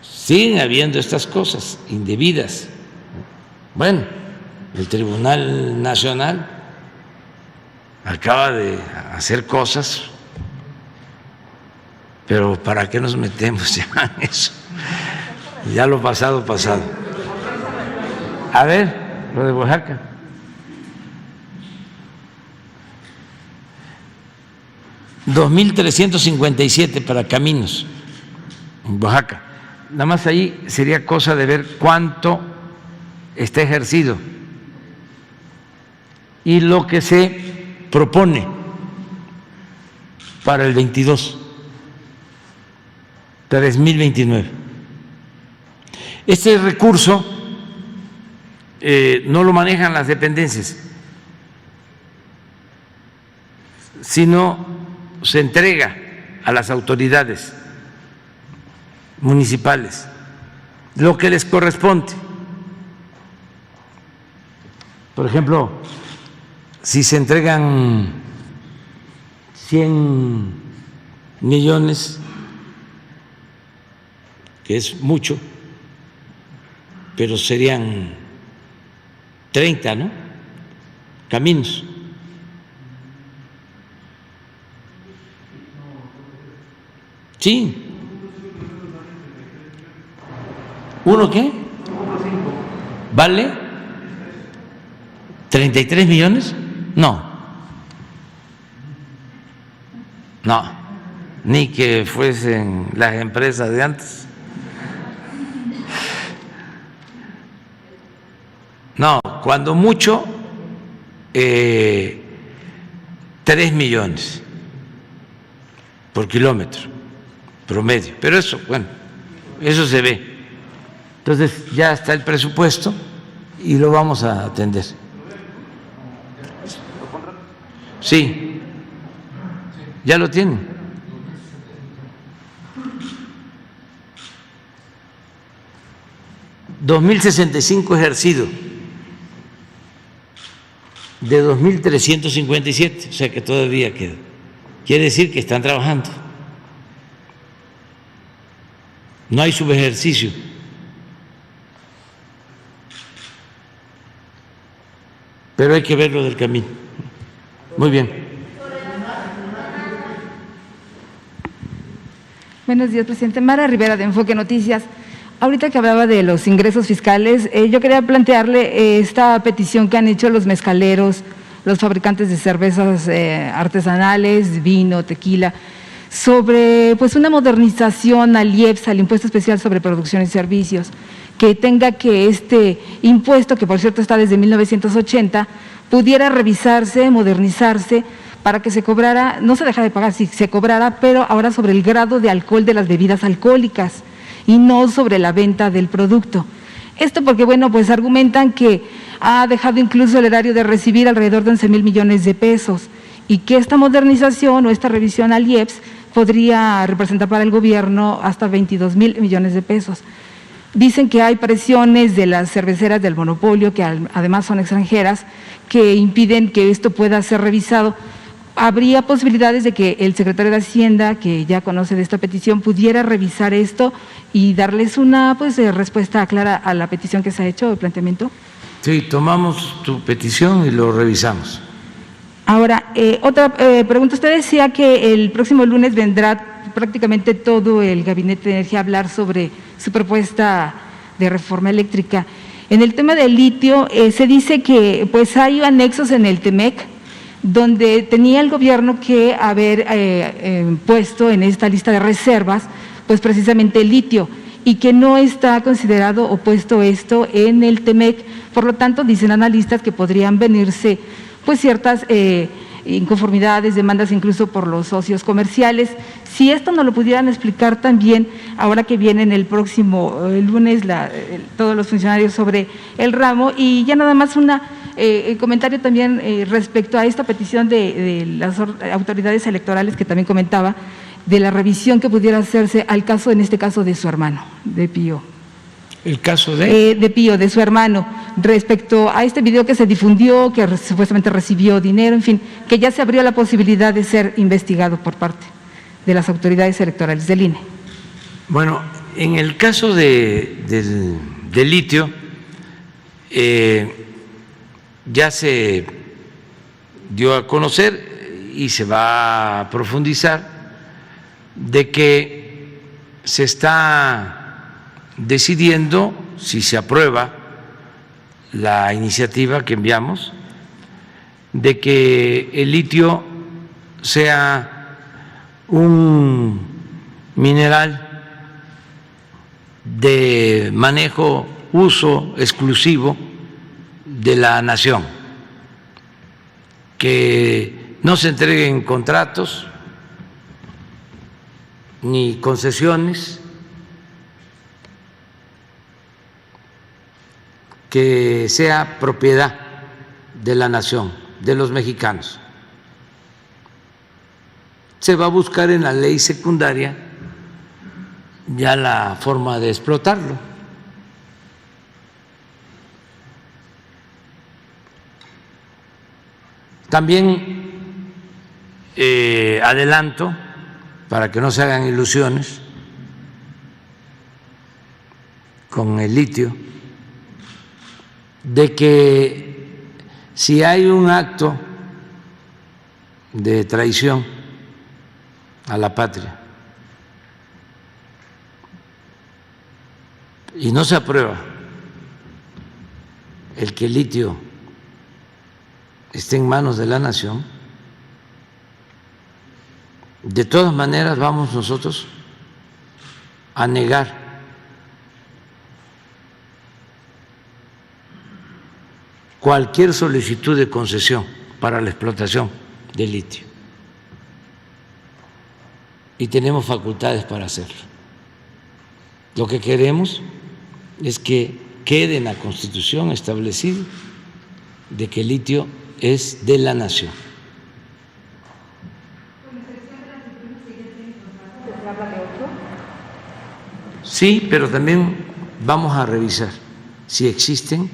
Siguen habiendo estas cosas indebidas. Bueno, el Tribunal Nacional acaba de hacer cosas, pero ¿para qué nos metemos ya en eso? Ya lo pasado, pasado. A ver, lo de Oaxaca. $2,357 para caminos en Oaxaca. Nada más ahí sería cosa de ver cuánto está ejercido y lo que se propone para el 22, 3,029. Este recurso no lo manejan las dependencias, sino se entrega a las autoridades municipales lo que les corresponde. Por ejemplo, si se entregan 100 millones, que es mucho, pero serían 30, ¿no? Caminos. Sí. ¿Uno qué? ¿Vale? ¿33 millones? No. No. Ni que fuesen las empresas de antes. No, cuando mucho, 3 millones por kilómetro promedio. Pero eso, bueno, eso se ve. Entonces ya está el presupuesto y lo vamos a atender. Sí, ya lo tienen. $2,065 ejercido de 2,357, o sea que todavía queda. Quiere decir que están trabajando. No hay subejercicio. Pero hay que ver lo del camino. Muy bien. Buenos días, presidente. Mara Rivera, de Enfoque Noticias. Ahorita que hablaba de los ingresos fiscales, yo quería plantearle esta petición que han hecho los mezcaleros, los fabricantes de cervezas artesanales, vino, tequila, sobre pues una modernización al IEPS, al Impuesto Especial sobre Producción y Servicios, que tenga que este impuesto, que por cierto está desde 1980, pudiera revisarse, modernizarse, para que se cobrara, no se deja de pagar, sí, se cobrara, pero ahora sobre el grado de alcohol de las bebidas alcohólicas y no sobre la venta del producto. Esto porque, bueno, pues argumentan que ha dejado incluso el erario de recibir alrededor de 11,000 millones de pesos y que esta modernización o esta revisión al IEPS podría representar para el gobierno hasta 22,000 millones de pesos. Dicen que hay presiones de las cerveceras del monopolio, que además son extranjeras, que impiden que esto pueda ser revisado. ¿Habría posibilidades de que el secretario de Hacienda, que ya conoce de esta petición, pudiera revisar esto y darles una respuesta clara a la petición que se ha hecho, el planteamiento? Sí, tomamos tu petición y lo revisamos. Ahora, otra pregunta. Usted decía que el próximo lunes vendrá prácticamente todo el Gabinete de Energía a hablar sobre su propuesta de reforma eléctrica. En el tema del litio, se dice que pues hay anexos en el TEMEC, donde tenía el gobierno que haber puesto en esta lista de reservas, pues precisamente el litio, y que no está considerado o puesto esto en el TEMEC. Por lo tanto, dicen analistas que podrían venirse pues ciertas inconformidades, demandas incluso por los socios comerciales. Si esto nos lo pudieran explicar también, ahora que vienen el próximo lunes todos los funcionarios sobre el ramo, y ya nada más el comentario también respecto a esta petición de las autoridades electorales que también comentaba, de la revisión que pudiera hacerse al caso, en este caso, de su hermano, de Pío. ¿El caso de? De Pío, de su hermano, respecto a este video que se difundió, que supuestamente recibió dinero, en fin, que ya se abrió la posibilidad de ser investigado por parte de las autoridades electorales del INE. Bueno, en el caso del litio, ya se dio a conocer y se va a profundizar de que se está decidiendo, si se aprueba la iniciativa que enviamos, de que el litio sea un mineral de manejo, uso exclusivo de la nación, que no se entreguen contratos ni concesiones, que sea propiedad de la nación, de los mexicanos. Se va a buscar en la ley secundaria ya la forma de explotarlo. También adelanto, para que no se hagan ilusiones con el litio, de que si hay un acto de traición a la patria y no se aprueba el que el litio esté en manos de la nación, de todas maneras vamos nosotros a negar cualquier solicitud de concesión para la explotación del litio. Y tenemos facultades para hacerlo. Lo que queremos es que quede en la Constitución establecido de que el litio es de la nación. Sí, pero también vamos a revisar si existen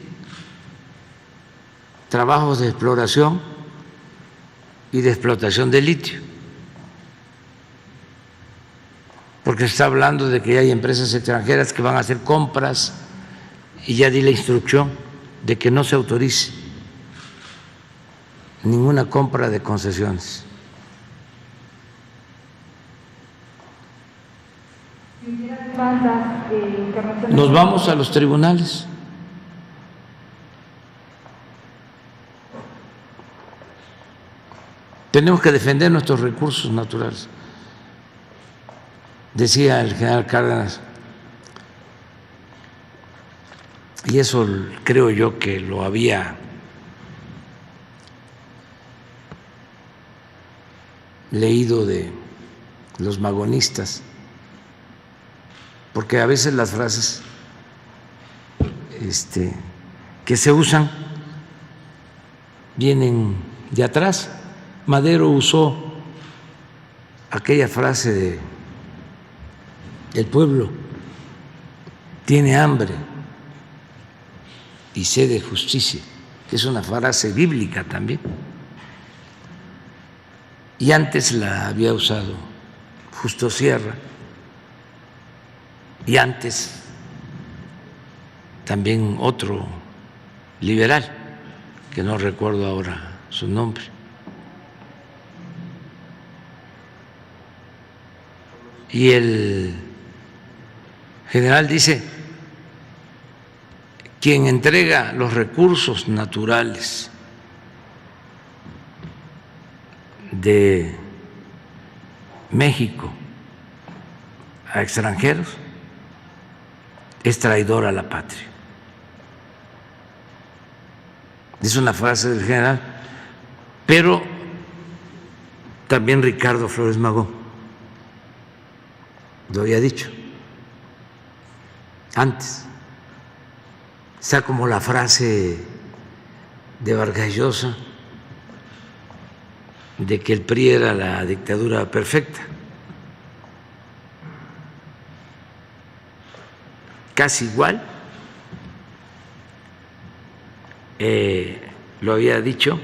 trabajos de exploración y de explotación de litio, porque se está hablando de que hay empresas extranjeras que van a hacer compras y ya di la instrucción de que no se autorice ninguna compra de concesiones. Nos vamos a los tribunales. Tenemos que defender nuestros recursos naturales. Decía el general Cárdenas, y eso creo yo que lo había leído de los magonistas, porque a veces las frases que se usan vienen de atrás. Madero usó aquella frase de el pueblo tiene hambre y sed de justicia, que es una frase bíblica también. Y antes la había usado Justo Sierra, y antes también otro liberal, que no recuerdo ahora su nombre. Y el general dice, quien entrega los recursos naturales de México a extranjeros es traidor a la patria. Es una frase del general, pero También Ricardo Flores Magón lo había dicho antes. Está como la frase de Vargas Llosa de que el PRI era la dictadura perfecta. Casi igual lo había dicho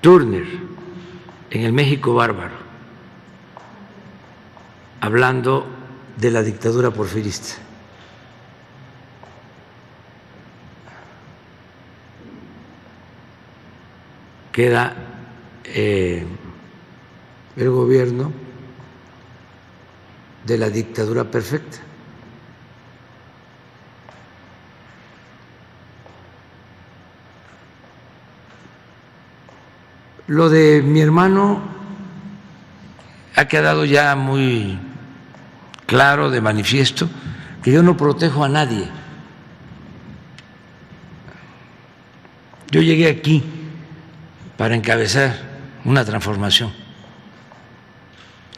Turner en el México bárbaro, hablando de la dictadura porfirista. Que era el gobierno de la dictadura perfecta. Lo de mi hermano ha quedado ya muy claro, de manifiesto, que yo no protejo a nadie. Yo llegué aquí para encabezar una transformación,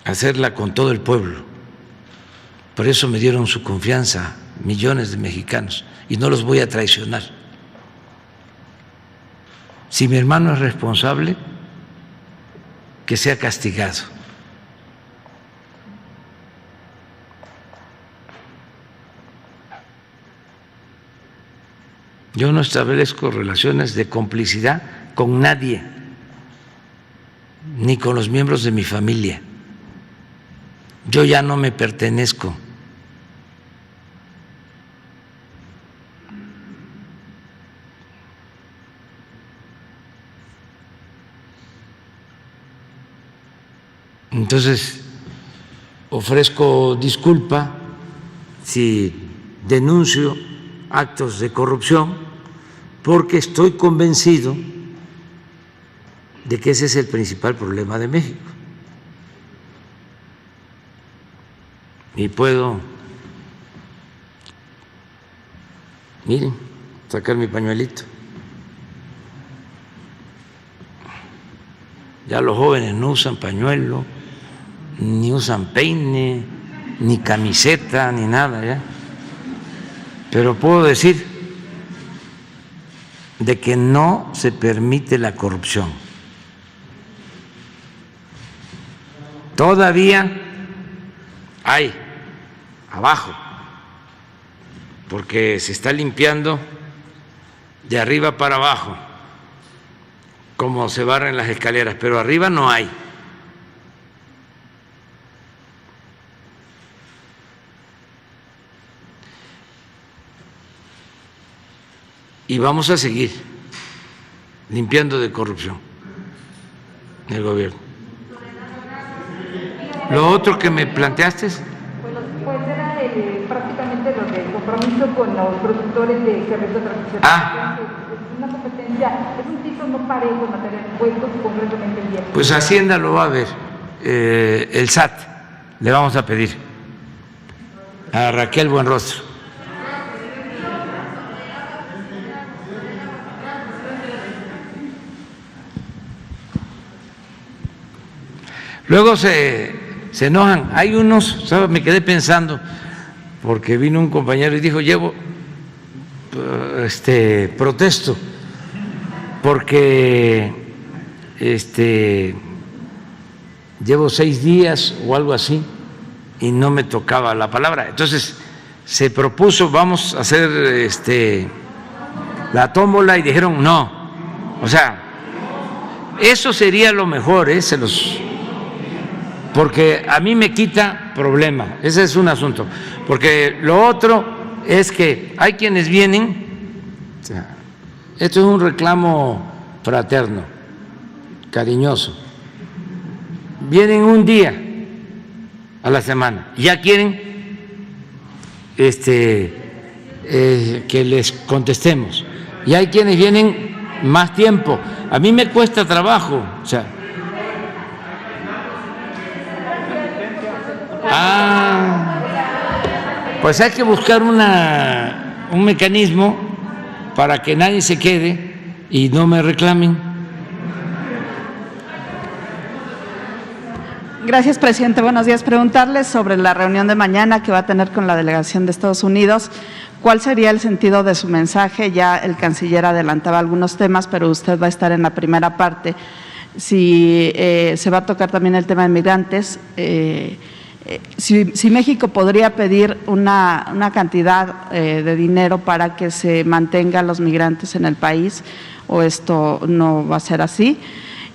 hacerla con todo el pueblo. Por eso me dieron su confianza millones de mexicanos y no los voy a traicionar. Si mi hermano es responsable, que sea castigado. Yo no establezco relaciones de complicidad con nadie, ni con los miembros de mi familia. Yo ya no me pertenezco. Entonces, ofrezco disculpa si denuncio actos de corrupción, porque estoy convencido de que ese es el principal problema de México. Y puedo, miren, sacar mi pañuelito. Ya los jóvenes no usan pañuelo, ni usan peine, ni camiseta, ni nada ya. Pero puedo decir de que no se permite la corrupción. Todavía hay abajo, porque se está limpiando de arriba para abajo, como se barren las escaleras, pero arriba no hay. Y vamos a seguir limpiando de corrupción en el gobierno. Lo otro que me planteaste es… Pues era prácticamente lo del compromiso con los productores de cerveza tradicional. Es una competencia, es un ciclo no parejo en materia de impuestos, concretamente el 10. Pues Hacienda lo va a ver, el SAT le vamos a pedir a Raquel Buenrostro. Luego se enojan. Hay unos, ¿sabes? Me quedé pensando, porque vino un compañero y dijo, protesto, porque llevo 6 días o algo así y no me tocaba la palabra. Entonces se propuso, vamos a hacer la tómbola, y dijeron no. O sea, eso sería lo mejor, porque a mí me quita problema, ese es un asunto, porque lo otro es que hay quienes vienen, o sea, esto es un reclamo fraterno, cariñoso, vienen un día a la semana, ya quieren que les contestemos, y hay quienes vienen más tiempo. A mí me cuesta trabajo, o sea, pues hay que buscar un mecanismo para que nadie se quede y no me reclamen. Gracias, presidente. Buenos días. Preguntarles sobre la reunión de mañana que va a tener con la delegación de Estados Unidos. ¿Cuál sería el sentido de su mensaje? Ya el canciller adelantaba algunos temas, pero usted va a estar en la primera parte. Si se va a tocar también el tema de migrantes, si México podría pedir una cantidad de dinero para que se mantengan los migrantes en el país, o esto no va a ser así.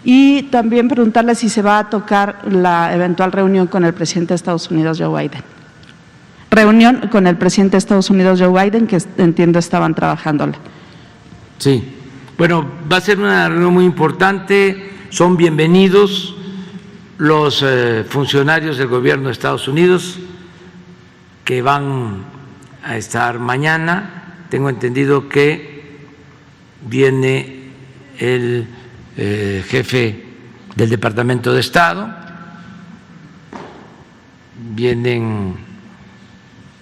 Y también preguntarle si se va a tocar la eventual reunión con el presidente de Estados Unidos, Joe Biden. Reunión con el presidente de Estados Unidos, Joe Biden, que entiendo estaban trabajándola. Sí, bueno, va a ser una reunión muy importante, son bienvenidos los funcionarios del gobierno de Estados Unidos que van a estar mañana. Tengo entendido que viene el jefe del Departamento de Estado, vienen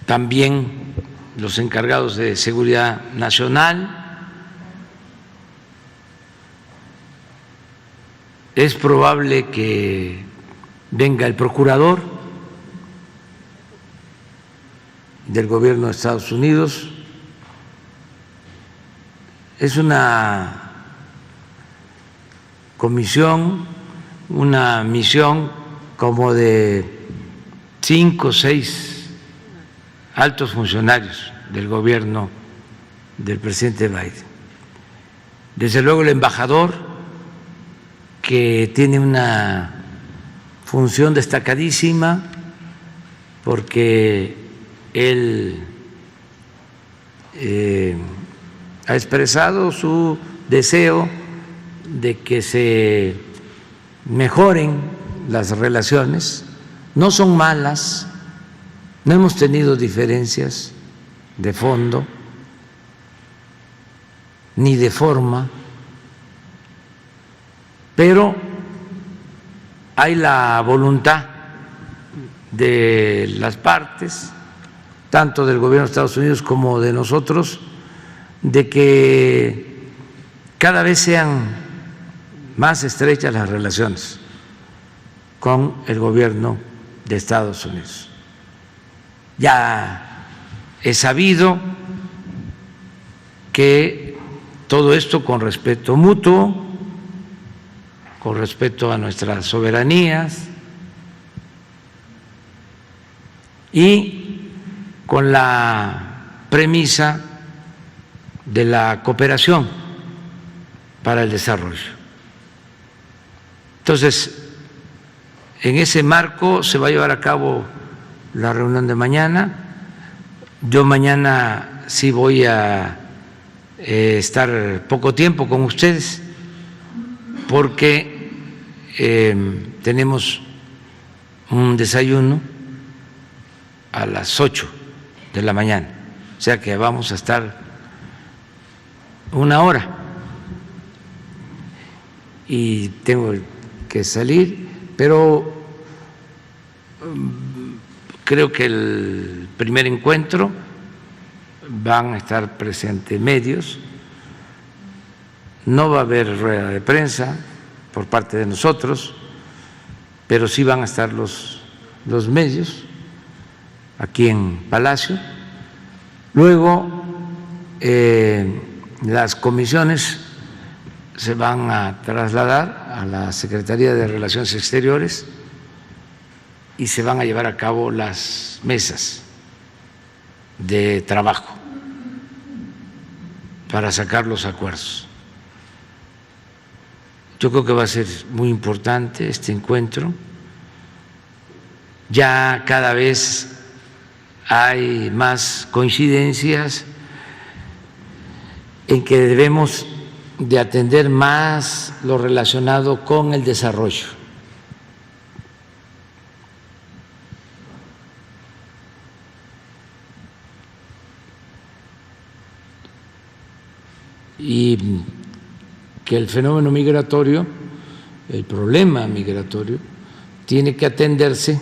también los encargados de seguridad nacional. Es probable que venga el procurador del gobierno de Estados Unidos. Es una comisión, una misión como de 5 o 6 altos funcionarios del gobierno del presidente Biden. Desde luego el embajador, que tiene una función destacadísima porque él ha expresado su deseo de que se mejoren las relaciones. No son malas, no hemos tenido diferencias de fondo ni de forma, pero hay la voluntad de las partes, tanto del gobierno de Estados Unidos como de nosotros, de que cada vez sean más estrechas las relaciones con el gobierno de Estados Unidos. Ya es sabido que todo esto con respeto mutuo, con respeto a nuestras soberanías y con la premisa de la cooperación para el desarrollo. Entonces, en ese marco se va a llevar a cabo la reunión de mañana. Yo mañana sí voy a estar poco tiempo con ustedes porque tenemos un desayuno a las 8 de la mañana, o sea que vamos a estar 1 hora y tengo que salir, pero creo que el primer encuentro van a estar presentes medios, no va a haber rueda de prensa por parte de nosotros, pero sí van a estar los medios aquí en Palacio. Luego las comisiones se van a trasladar a la Secretaría de Relaciones Exteriores y se van a llevar a cabo las mesas de trabajo para sacar los acuerdos. Yo creo que va a ser muy importante este encuentro. Ya cada vez hay más coincidencias en que debemos de atender más lo relacionado con el desarrollo. Y que el fenómeno migratorio, el problema migratorio, tiene que atenderse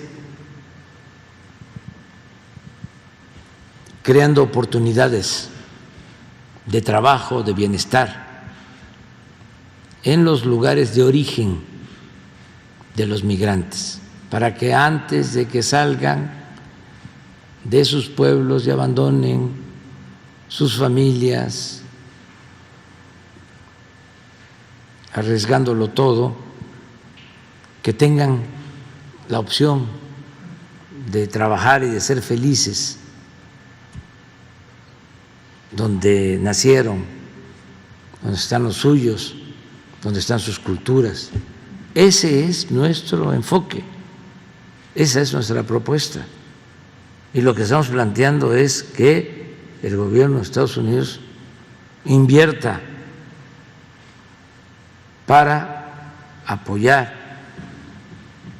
creando oportunidades de trabajo, de bienestar en los lugares de origen de los migrantes, para que antes de que salgan de sus pueblos y abandonen sus familias, arriesgándolo todo, que tengan la opción de trabajar y de ser felices donde nacieron, donde están los suyos, donde están sus culturas. Ese es nuestro enfoque, esa es nuestra propuesta. Y lo que estamos planteando es que el gobierno de Estados Unidos invierta para apoyar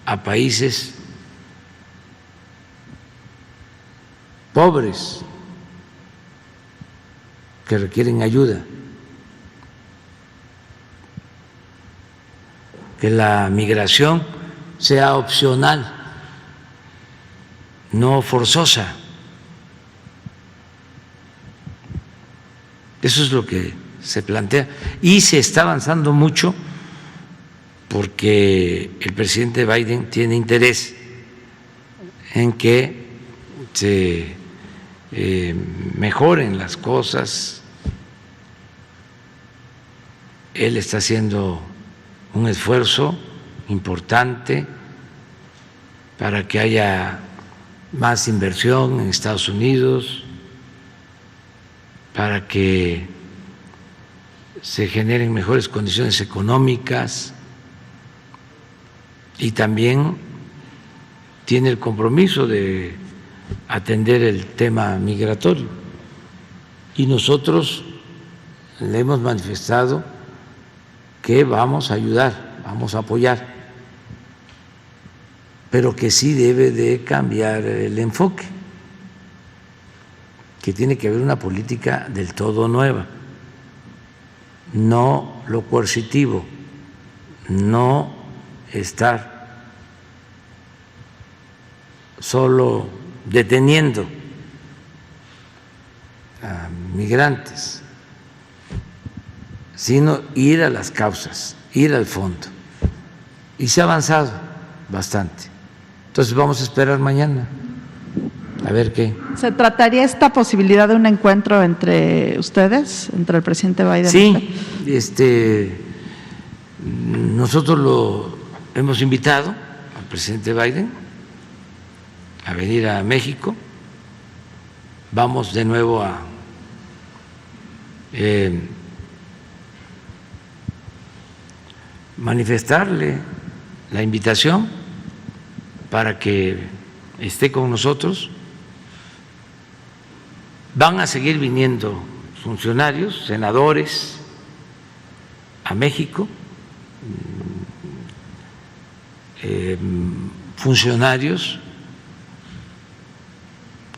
a países pobres que requieren ayuda, que la migración sea opcional, no forzosa. Eso es lo que se plantea y se está avanzando mucho porque el presidente Biden tiene interés en que se mejoren las cosas. Él está haciendo un esfuerzo importante para que haya más inversión en Estados Unidos, para que se generen mejores condiciones económicas y también tiene el compromiso de atender el tema migratorio. Y nosotros le hemos manifestado que vamos a ayudar, vamos a apoyar, pero que sí debe de cambiar el enfoque, que tiene que haber una política del todo nueva, no lo coercitivo, no estar solo deteniendo a migrantes, sino ir a las causas, ir al fondo. Y se ha avanzado bastante. Entonces vamos a esperar mañana a ver qué. ¿Se trataría esta posibilidad de un encuentro entre ustedes, entre el presidente Biden? Sí, nosotros lo hemos invitado al presidente Biden a venir a México. Vamos de nuevo a manifestarle la invitación para que esté con nosotros. Van a seguir viniendo funcionarios, senadores a México, funcionarios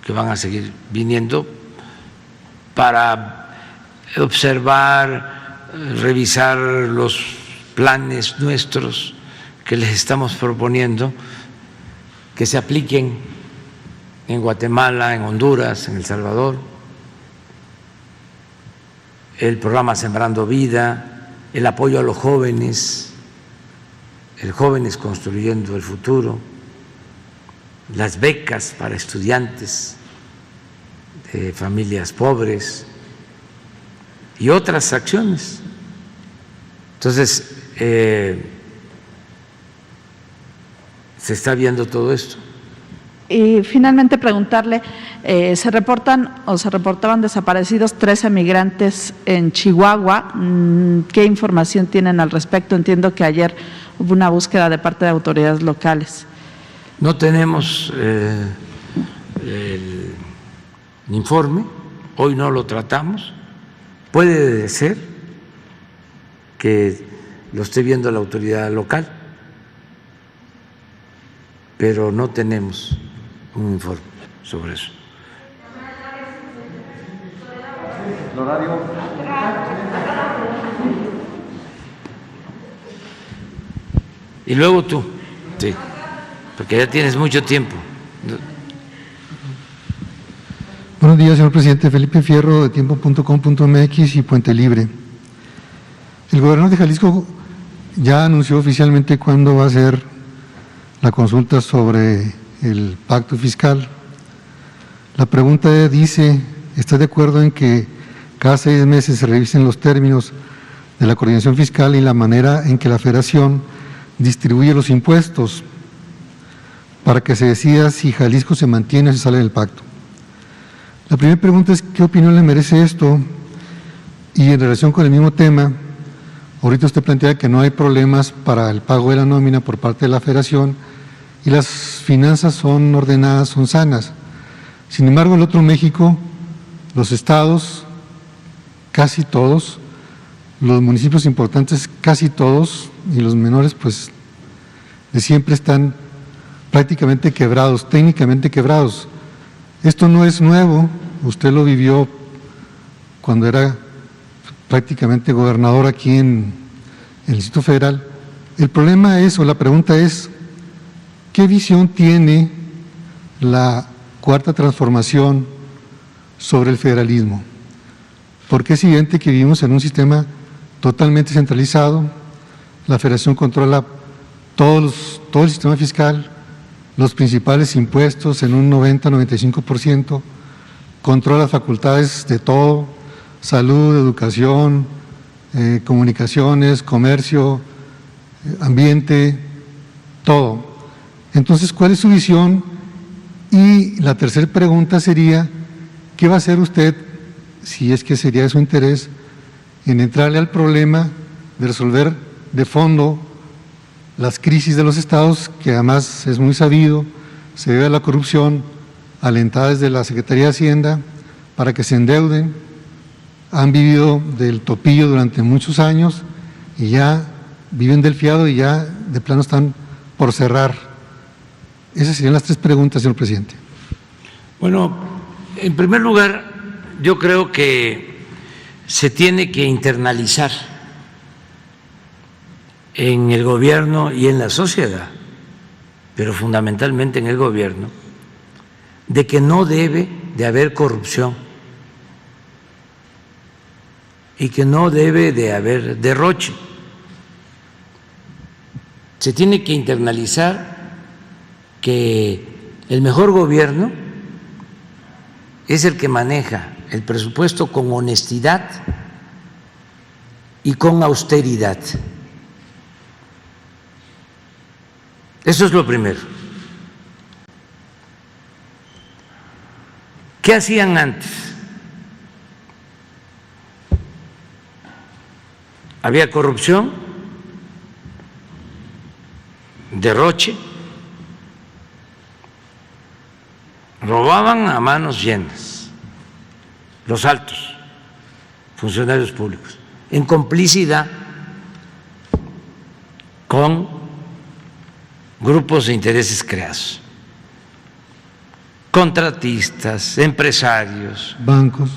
que van a seguir viniendo para observar, revisar los planes nuestros que les estamos proponiendo, que se apliquen en Guatemala, en Honduras, en El Salvador, el programa Sembrando Vida, el apoyo a los jóvenes, el Jóvenes Construyendo el Futuro, las becas para estudiantes de familias pobres y otras acciones. Entonces, se está viendo todo esto. Y finalmente preguntarle, se reportan o se reportaban desaparecidos 13 migrantes en Chihuahua. ¿Qué información tienen al respecto? Entiendo que ayer hubo una búsqueda de parte de autoridades locales. No tenemos el informe, hoy no lo tratamos. Puede ser que lo esté viendo la autoridad local, pero no tenemos un informe sobre eso. Y luego tú, sí, porque ya tienes mucho tiempo. Buenos días, señor presidente. Felipe Fierro, de tiempo.com.mx y Puente Libre. El gobernador de Jalisco ya anunció oficialmente cuándo va a ser la consulta sobre el pacto fiscal. La pregunta dice, ¿está de acuerdo en que cada 6 meses se revisen los términos de la coordinación fiscal y la manera en que la Federación distribuye los impuestos para que se decida si Jalisco se mantiene o se sale del pacto? La primera pregunta es, ¿qué opinión le merece esto? Y en relación con el mismo tema, ahorita usted plantea que no hay problemas para el pago de la nómina por parte de la Federación y las finanzas son ordenadas, son sanas. Sin embargo, el otro México, los estados, casi todos, los municipios importantes, casi todos, y los menores, pues, de siempre están prácticamente quebrados, técnicamente quebrados. Esto no es nuevo, usted lo vivió cuando era prácticamente gobernador aquí en el Distrito Federal. El problema es, o la pregunta es, ¿qué visión tiene la Cuarta Transformación sobre el federalismo? Porque es evidente que vivimos en un sistema totalmente centralizado, la Federación controla todo el sistema fiscal, los principales impuestos en un 90-95%, controla las facultades de todo, salud, educación, comunicaciones, comercio, ambiente, todo. Entonces, ¿cuál es su visión? Y la tercera pregunta sería, ¿qué va a hacer usted, si es que sería de su interés, en entrarle al problema de resolver de fondo las crisis de los estados, que además es muy sabido, se debe a la corrupción alentada desde la Secretaría de Hacienda para que se endeuden, han vivido del topillo durante muchos años y ya viven del fiado y ya de plano están por cerrar? Esas serían las 3 preguntas, señor presidente. Bueno, en primer lugar, yo creo que se tiene que internalizar en el gobierno y en la sociedad, pero fundamentalmente en el gobierno, de que no debe de haber corrupción y que no debe de haber derroche. Se tiene que internalizar que el mejor gobierno es el que maneja el presupuesto con honestidad y con austeridad. Eso es lo primero. ¿Qué hacían antes? Había corrupción, derroche, robaban a manos llenas los altos funcionarios públicos, en complicidad con grupos de intereses creados, contratistas, empresarios, Bancos.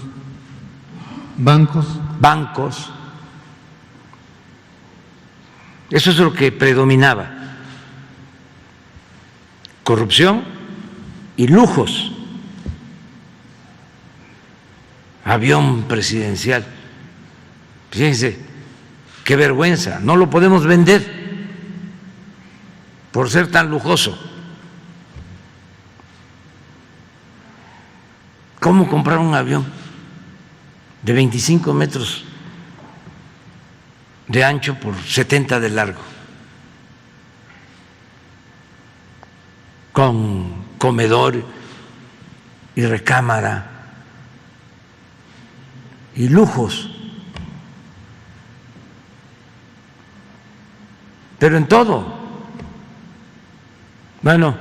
bancos. Eso es lo que predominaba: corrupción y lujos. Avión presidencial, fíjense qué vergüenza, no lo podemos vender por ser tan lujoso. ¿Cómo comprar un avión de 25 metros de ancho por 70 de largo, con comedor y recámara y lujos? Pero en todo. Bueno,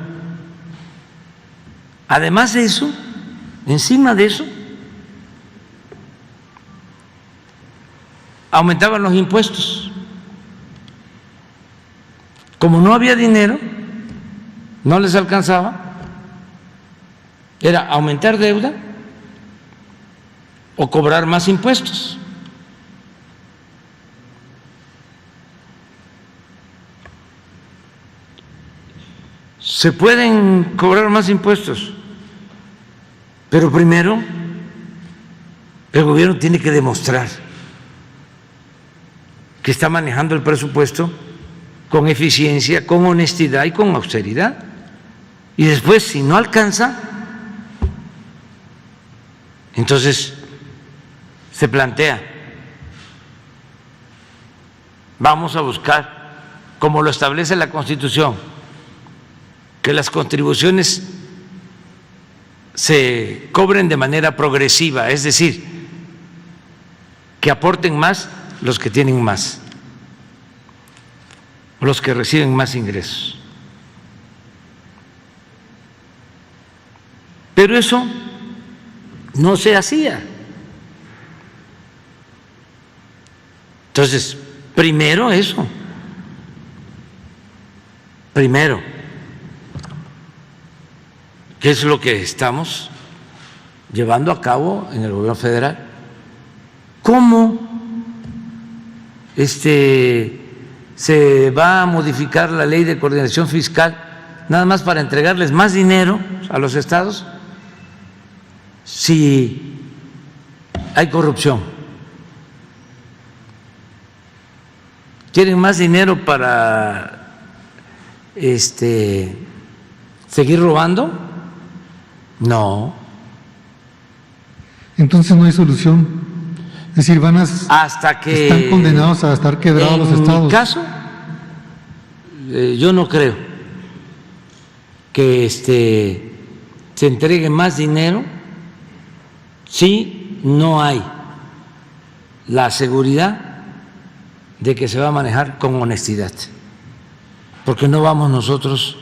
además de eso, encima de eso, aumentaban los impuestos. Como no había dinero, no les alcanzaba, era aumentar deuda o cobrar más impuestos. Se pueden cobrar más impuestos, pero primero el gobierno tiene que demostrar que está manejando el presupuesto con eficiencia, con honestidad y con austeridad. Y después, si no alcanza, entonces se plantea, vamos a buscar, como lo establece la Constitución, que las contribuciones se cobren de manera progresiva, es decir, que aporten más los que tienen más, los que reciben más ingresos. Pero eso no se hacía. Entonces, primero eso, primero, ¿qué es lo que estamos llevando a cabo en el gobierno federal? ¿Cómo se va a modificar la ley de coordinación fiscal nada más para entregarles más dinero a los estados si hay corrupción? ¿Quieren más dinero para seguir robando? No. Entonces no hay solución. Es decir, hasta que están condenados a estar quebrados los estados. En mi caso, yo no creo que se entregue más dinero si no hay la seguridad de que se va a manejar con honestidad, porque no vamos nosotros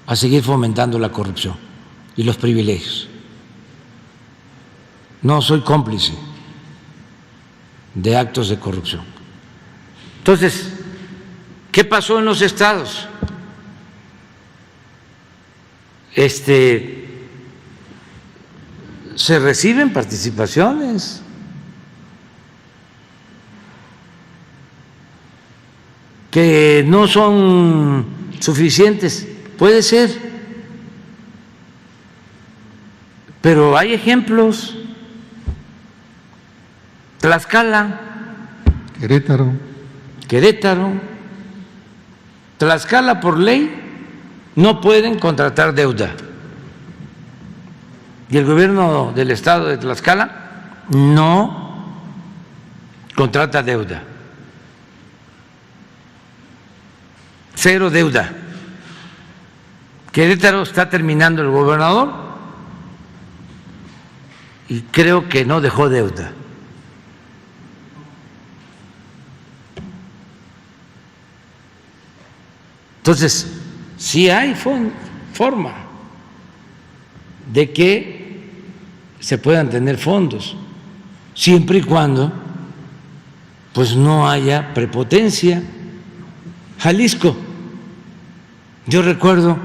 a seguir fomentando la corrupción y los privilegios. No soy cómplice de actos de corrupción. Entonces, ¿qué pasó en los estados? Se reciben participaciones. Que no son suficientes, puede ser, pero hay ejemplos. Tlaxcala, Querétaro, Tlaxcala por ley no pueden contratar deuda. Y el gobierno del estado de Tlaxcala no contrata deuda. Cero deuda. Querétaro está terminando el gobernador y creo que no dejó deuda. Entonces, sí hay forma de que se puedan tener fondos, siempre y cuando pues no haya prepotencia. Jalisco, yo recuerdo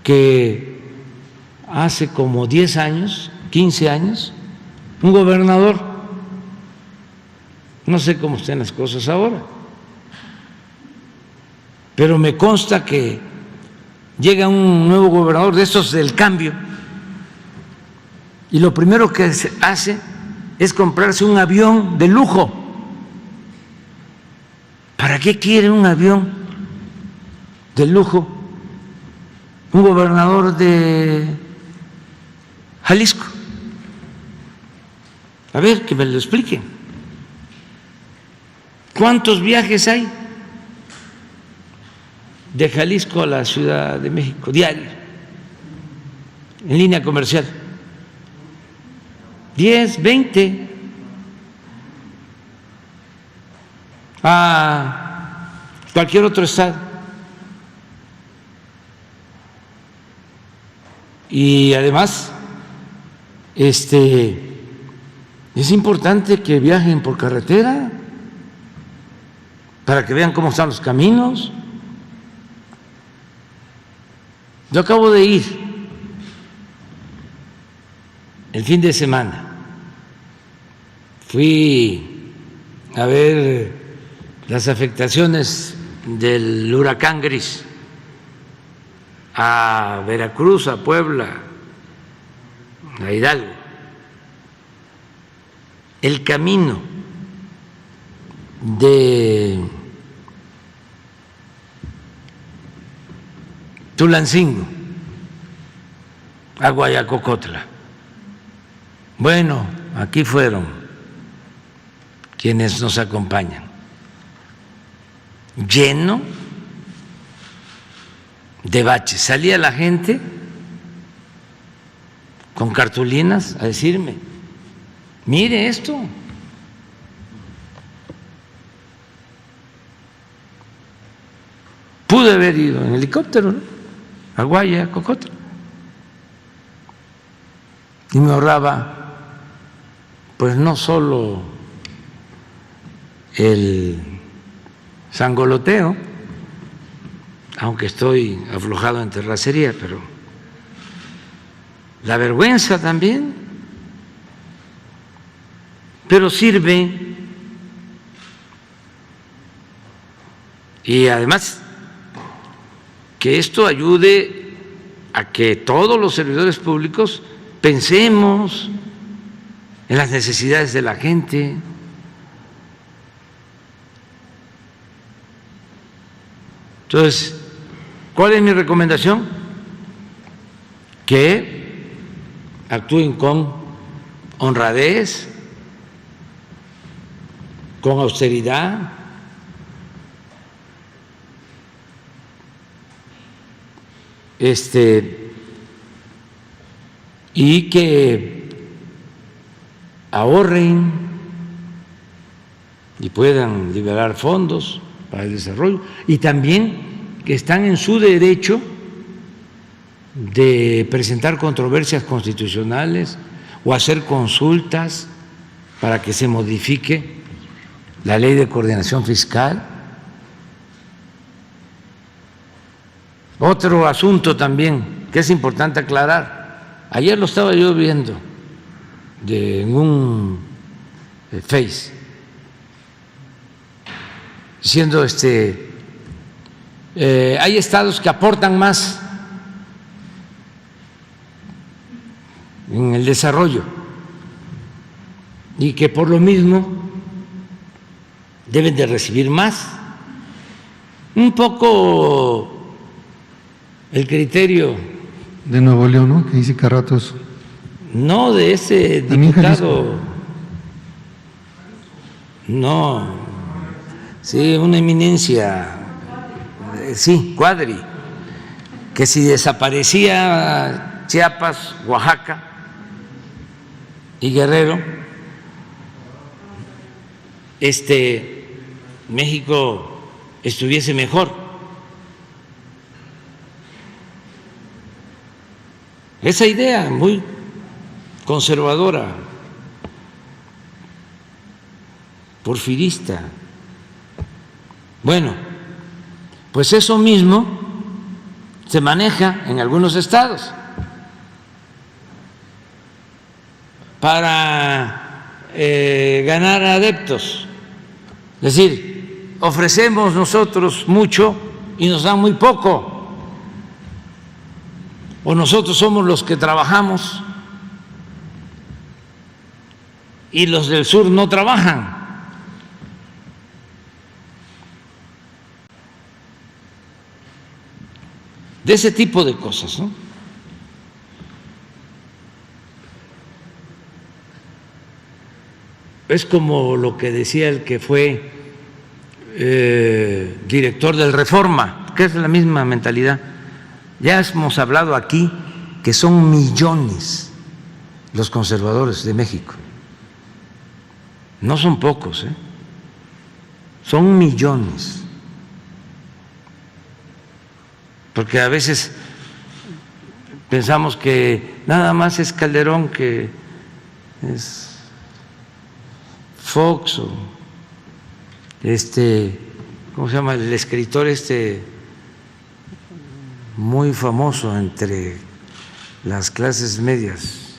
que hace como 10 años, 15 años, un gobernador, no sé cómo estén las cosas ahora, pero me consta que llega un nuevo gobernador de estos del cambio y lo primero que hace es comprarse un avión de lujo. ¿Para qué quiere un avión de lujo un gobernador de Jalisco? A ver, que me lo expliquen. ¿Cuántos viajes hay de Jalisco a la Ciudad de México diario en línea comercial? 10, 20. A cualquier otro estado. Y además, es importante que viajen por carretera para que vean cómo están los caminos. Yo acabo de ir el fin de semana, fui a ver las afectaciones del huracán Gris a Veracruz, a Puebla, a Hidalgo. El camino de Tulancingo, a Guayacocotla. Bueno, aquí fueron quienes nos acompañan. Lleno de baches. Salía la gente con cartulinas a decirme, mire esto. Pude haber ido en helicóptero, ¿no?, a Guayacocotla, y me ahorraba pues no solo el sangoloteo, aunque estoy aflojado en terracería, pero la vergüenza también, pero sirve. Y además que esto ayude a que todos los servidores públicos pensemos en las necesidades de la gente. Entonces, ¿cuál es mi recomendación? Que actúen con honradez, con austeridad, y que ahorren y puedan liberar fondos para el desarrollo, y también que están en su derecho de presentar controversias constitucionales o hacer consultas para que se modifique la ley de coordinación fiscal. Otro asunto también que es importante aclarar, ayer lo estaba yo viendo en un Face, diciendo hay estados que aportan más en el desarrollo y que por lo mismo deben de recibir más. Un poco el criterio de Nuevo León, ¿no?, que dice cada rato eso. No de ese diputado, no, sí, una eminencia, sí, Cuadri, que si desaparecía Chiapas, Oaxaca y Guerrero, México estuviese mejor. Esa idea muy conservadora, porfirista. Bueno, pues eso mismo se maneja en algunos estados para ganar adeptos. Es decir, ofrecemos nosotros mucho y nos dan muy poco. O nosotros somos los que trabajamos y los del sur no trabajan. De ese tipo de cosas, ¿no? Es como lo que decía el que fue director del Reforma, que es la misma mentalidad. Ya hemos hablado aquí que son millones los conservadores de México. No son pocos, son millones. Porque a veces pensamos que nada más es Calderón, que es Fox, o ¿cómo se llama? El escritor muy famoso entre las clases medias,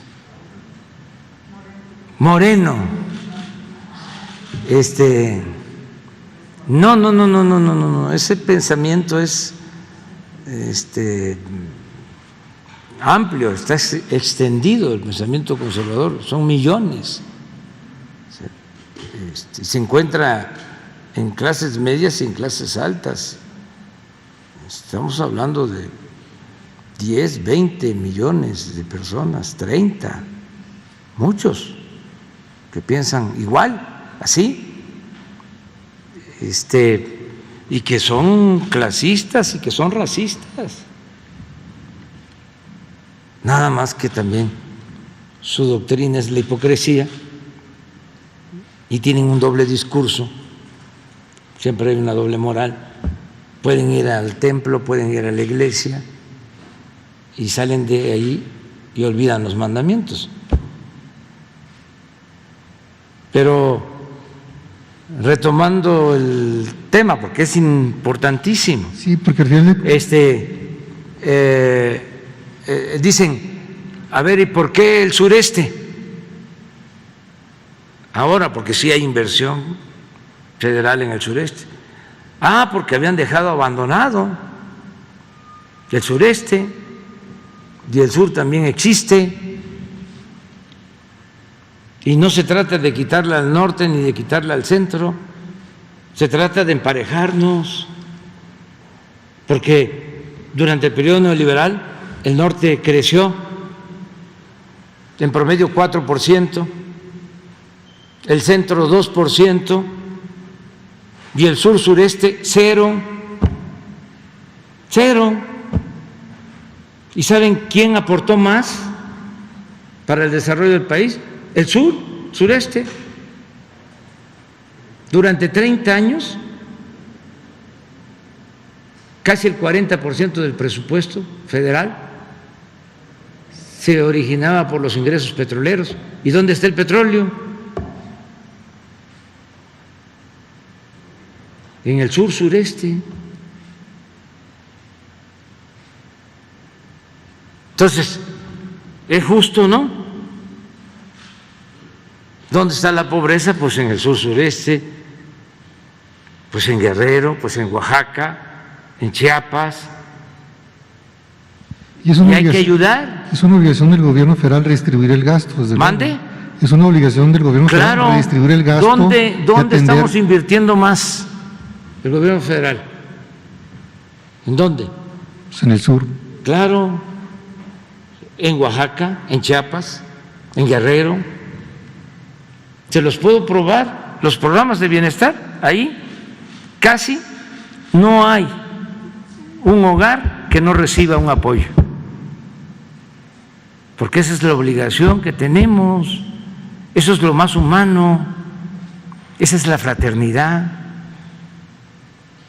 Moreno. No, ese pensamiento es amplio, está extendido el pensamiento conservador, son millones. Se encuentra en clases medias y en clases altas. Estamos hablando de 10, 20 millones de personas, 30, muchos que piensan igual, así, y que son clasistas y que son racistas. Nada más que también su doctrina es la hipocresía y tienen un doble discurso, siempre hay una doble moral. Pueden ir al templo, pueden ir a la iglesia y salen de ahí y olvidan los mandamientos. Pero retomando el tema, porque es importantísimo. Sí, porque al final Dicen, a ver, ¿y por qué el sureste? Ahora, porque sí hay inversión federal en el sureste. Ah, porque habían dejado abandonado el sureste y el sur también existe. Y no se trata de quitarle al norte ni de quitarle al centro, se trata de emparejarnos, porque durante el periodo neoliberal el norte creció en promedio 4%, el centro 2% y el sur sureste 0. ¿Y saben quién aportó más para el desarrollo del país? El sureste. Durante 30 años, casi el 40% del presupuesto federal se originaba por los ingresos petroleros. ¿Y dónde está el petróleo? En el sur sureste. Entonces, ¿es justo, no? ¿Dónde está la pobreza? Pues en el sur sureste, pues en Guerrero, pues en Oaxaca, en Chiapas. Y hay que ayudar. Es una obligación del gobierno federal redistribuir el gasto. ¿Mande? Es una obligación del gobierno federal redistribuir el gasto. ¿Dónde estamos invirtiendo más el gobierno federal? ¿En dónde? Pues en el sur. Claro, en Oaxaca, en Chiapas, en Guerrero. Se los puedo probar, los programas de bienestar, ahí casi no hay un hogar que no reciba un apoyo, porque esa es la obligación que tenemos, eso es lo más humano, esa es la fraternidad.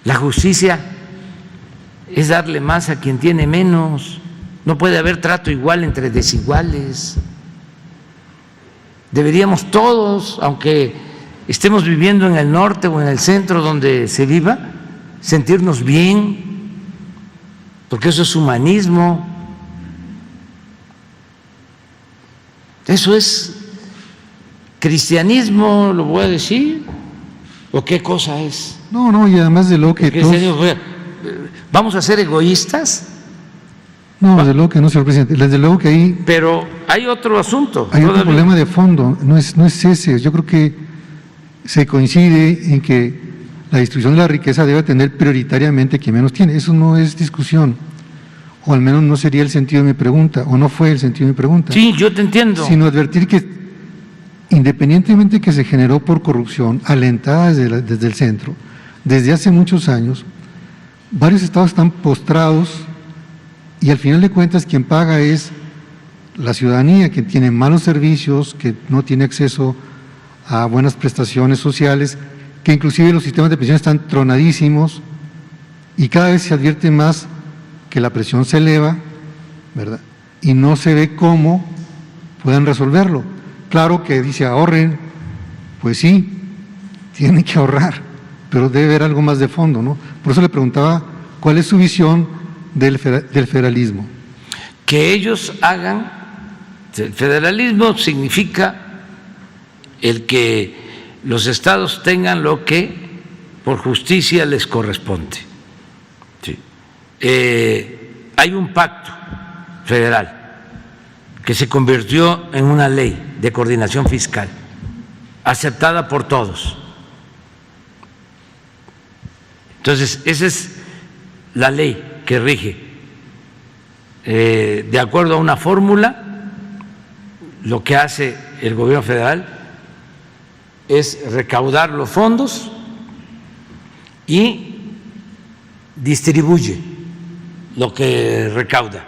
La justicia es darle más a quien tiene menos, no puede haber trato igual entre desiguales. Deberíamos todos, aunque estemos viviendo en el norte o en el centro donde se viva, sentirnos bien, porque eso es humanismo, eso es cristianismo, lo voy a decir, ¿o qué cosa es? No, y además de lo que todos... ¿Vamos a ser egoístas? No, desde luego que no, señor presidente, desde luego que ahí... Pero hay otro asunto. Hay otro problema de fondo, no es ese. Yo creo que se coincide en que la distribución de la riqueza debe atender prioritariamente a quien menos tiene. Eso no es discusión, o al menos no sería el sentido de mi pregunta, o no fue el sentido de mi pregunta. Sí, yo te entiendo. Sino advertir que independientemente que se generó por corrupción, alentada desde el centro, desde hace muchos años, varios estados están postrados y al final de cuentas quien paga es la ciudadanía, que tiene malos servicios, que no tiene acceso a buenas prestaciones sociales, que inclusive los sistemas de pensión están tronadísimos y cada vez se advierte más que la presión se eleva, ¿verdad? Y no se ve cómo puedan resolverlo. Claro que dice ahorren, pues sí, tienen que ahorrar, pero debe haber algo más de fondo, ¿no? Por eso le preguntaba cuál es su visión del federalismo. Que ellos hagan, el federalismo significa el que los estados tengan lo que por justicia les corresponde. Sí. Hay un pacto federal que se convirtió en una ley de coordinación fiscal, aceptada por todos. Entonces, esa es la ley que rige de acuerdo a una fórmula. Lo que hace el gobierno federal es recaudar los fondos y distribuye lo que recauda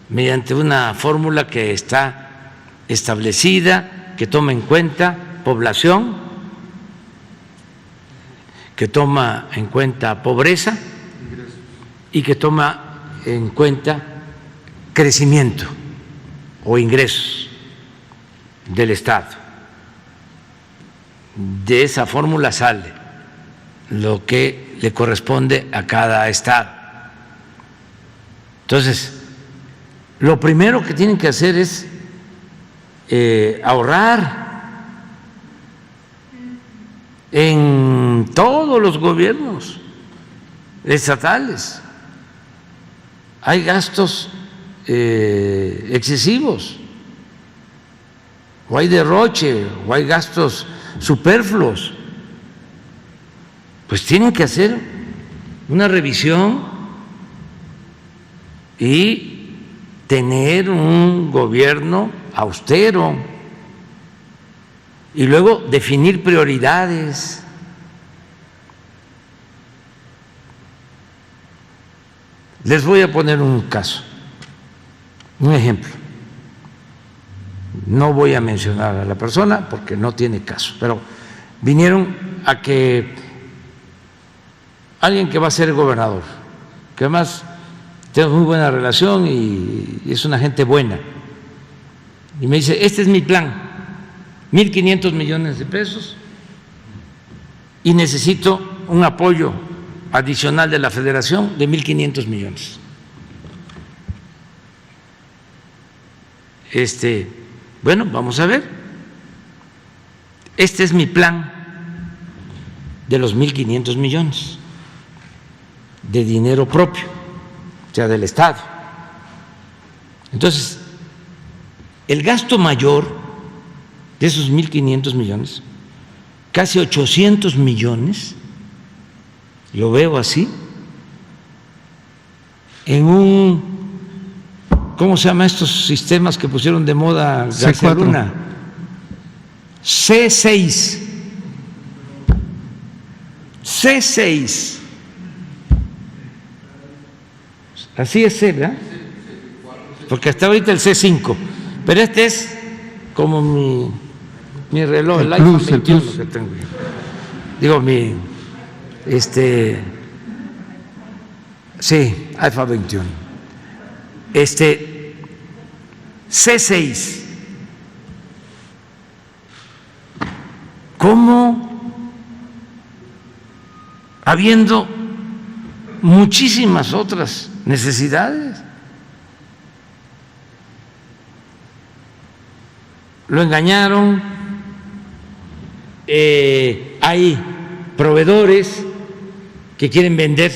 mediante una fórmula que está establecida, que toma en cuenta población, que toma en cuenta pobreza y que toma en cuenta crecimiento o ingresos del Estado. De esa fórmula sale lo que le corresponde a cada Estado. Entonces, lo primero que tienen que hacer es ahorrar en todos los gobiernos estatales. Hay gastos excesivos, o hay derroche, o hay gastos superfluos. Pues tienen que hacer una revisión y tener un gobierno austero y luego definir prioridades. Les voy a poner un caso, un ejemplo. No voy a mencionar a la persona porque no tiene caso, pero vinieron a que alguien que va a ser gobernador, que además tenemos muy buena relación y es una gente buena, y me dice: este es mi plan, 1.500 millones de pesos y necesito un apoyo adicional de la Federación de 1.500 millones. Bueno, vamos a ver. Este es mi plan de los 1.500 millones de dinero propio, o sea, del Estado. Entonces, el gasto mayor de esos 1.500 millones, casi 800 millones, lo veo así, en un, ¿cómo se llama estos sistemas que pusieron de moda García Luna? C6. C6. Así es, ¿verdad? Porque hasta ahorita el C5. Pero este es como mi reloj, el iPhone 21 que tengo. Digo, sí, iPhone 21. C6. ¿Cómo, habiendo muchísimas otras necesidades, lo engañaron? Hay proveedores que quieren vender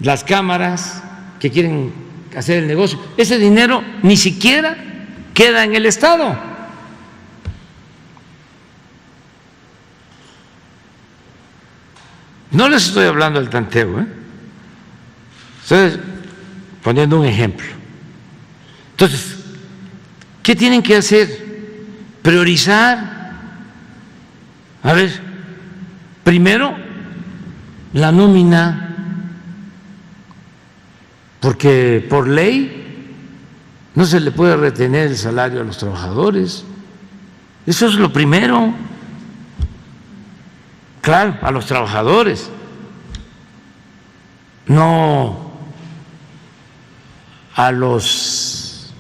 las cámaras, que quieren hacer el negocio. Ese dinero ni siquiera queda en el Estado. No les estoy hablando del tanteo, estoy poniendo un ejemplo. Entonces, ¿qué tienen que hacer? Priorizar. A ver, primero, la nómina, porque por ley no se le puede retener el salario a los trabajadores. Eso es lo primero. Claro, a los trabajadores, no a los,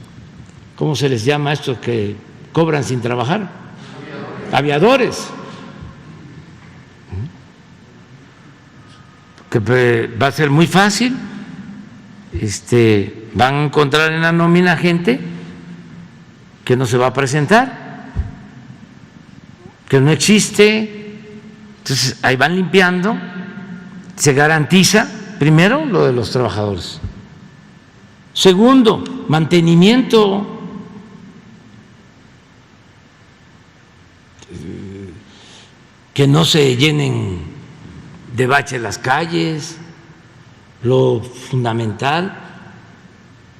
¿cómo se les llama a estos que cobran sin trabajar? Aviadores. Que va a ser muy fácil, van a encontrar en la nómina gente que no se va a presentar, que no existe. Entonces ahí van limpiando, se garantiza primero lo de los trabajadores. Segundo, mantenimiento. Que no se llenen de baches las calles, lo fundamental.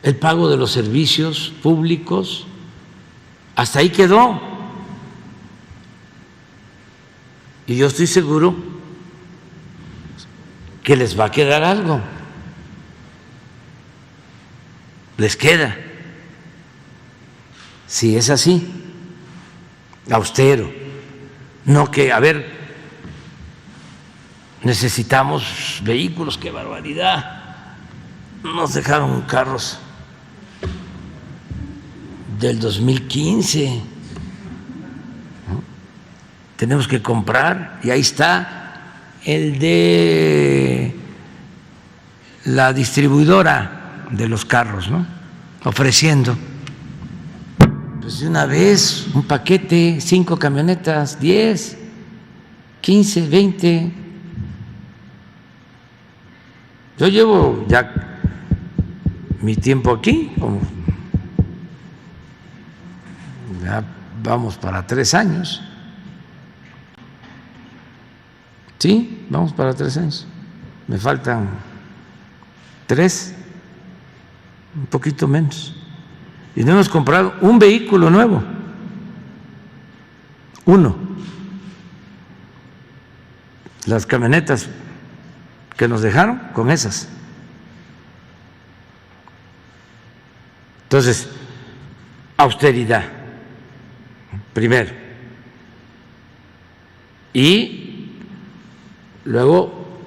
el pago de los servicios públicos, hasta ahí quedó. Y yo estoy seguro que les va a quedar algo. Les queda. Si es así, austero. No que, a ver, necesitamos vehículos, qué barbaridad. Nos dejaron carros del 2015. ¿No? Tenemos que comprar, y ahí está el de la distribuidora de los carros, ¿no? Ofreciendo, pues de una vez, un paquete, 5 camionetas, 10, 15, 20. Yo llevo ya mi tiempo aquí, como ya vamos para 3 años. Sí, vamos para 3 años. Me faltan 3, un poquito menos. Y no hemos comprado un vehículo nuevo. Uno. Las camionetas que nos dejaron, con esas. Entonces, austeridad, primero. Y luego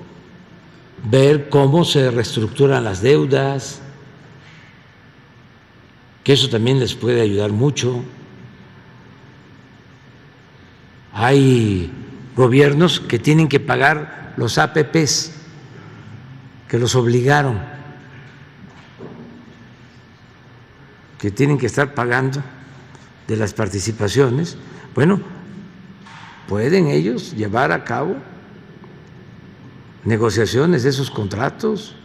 ver cómo se reestructuran las deudas, que eso también les puede ayudar mucho. Hay gobiernos que tienen que pagar los APPs, que los obligaron, que tienen que estar pagando de las participaciones. Bueno, pueden ellos llevar a cabo negociaciones de esos contratos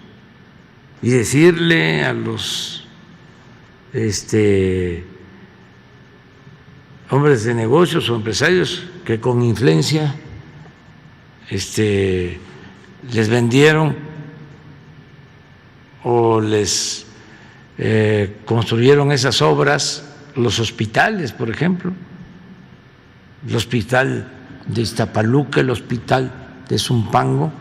y decirle a los hombres de negocios o empresarios que con influencia les vendieron o les construyeron esas obras, los hospitales, por ejemplo, el hospital de Iztapaluca, el hospital de Zumpango,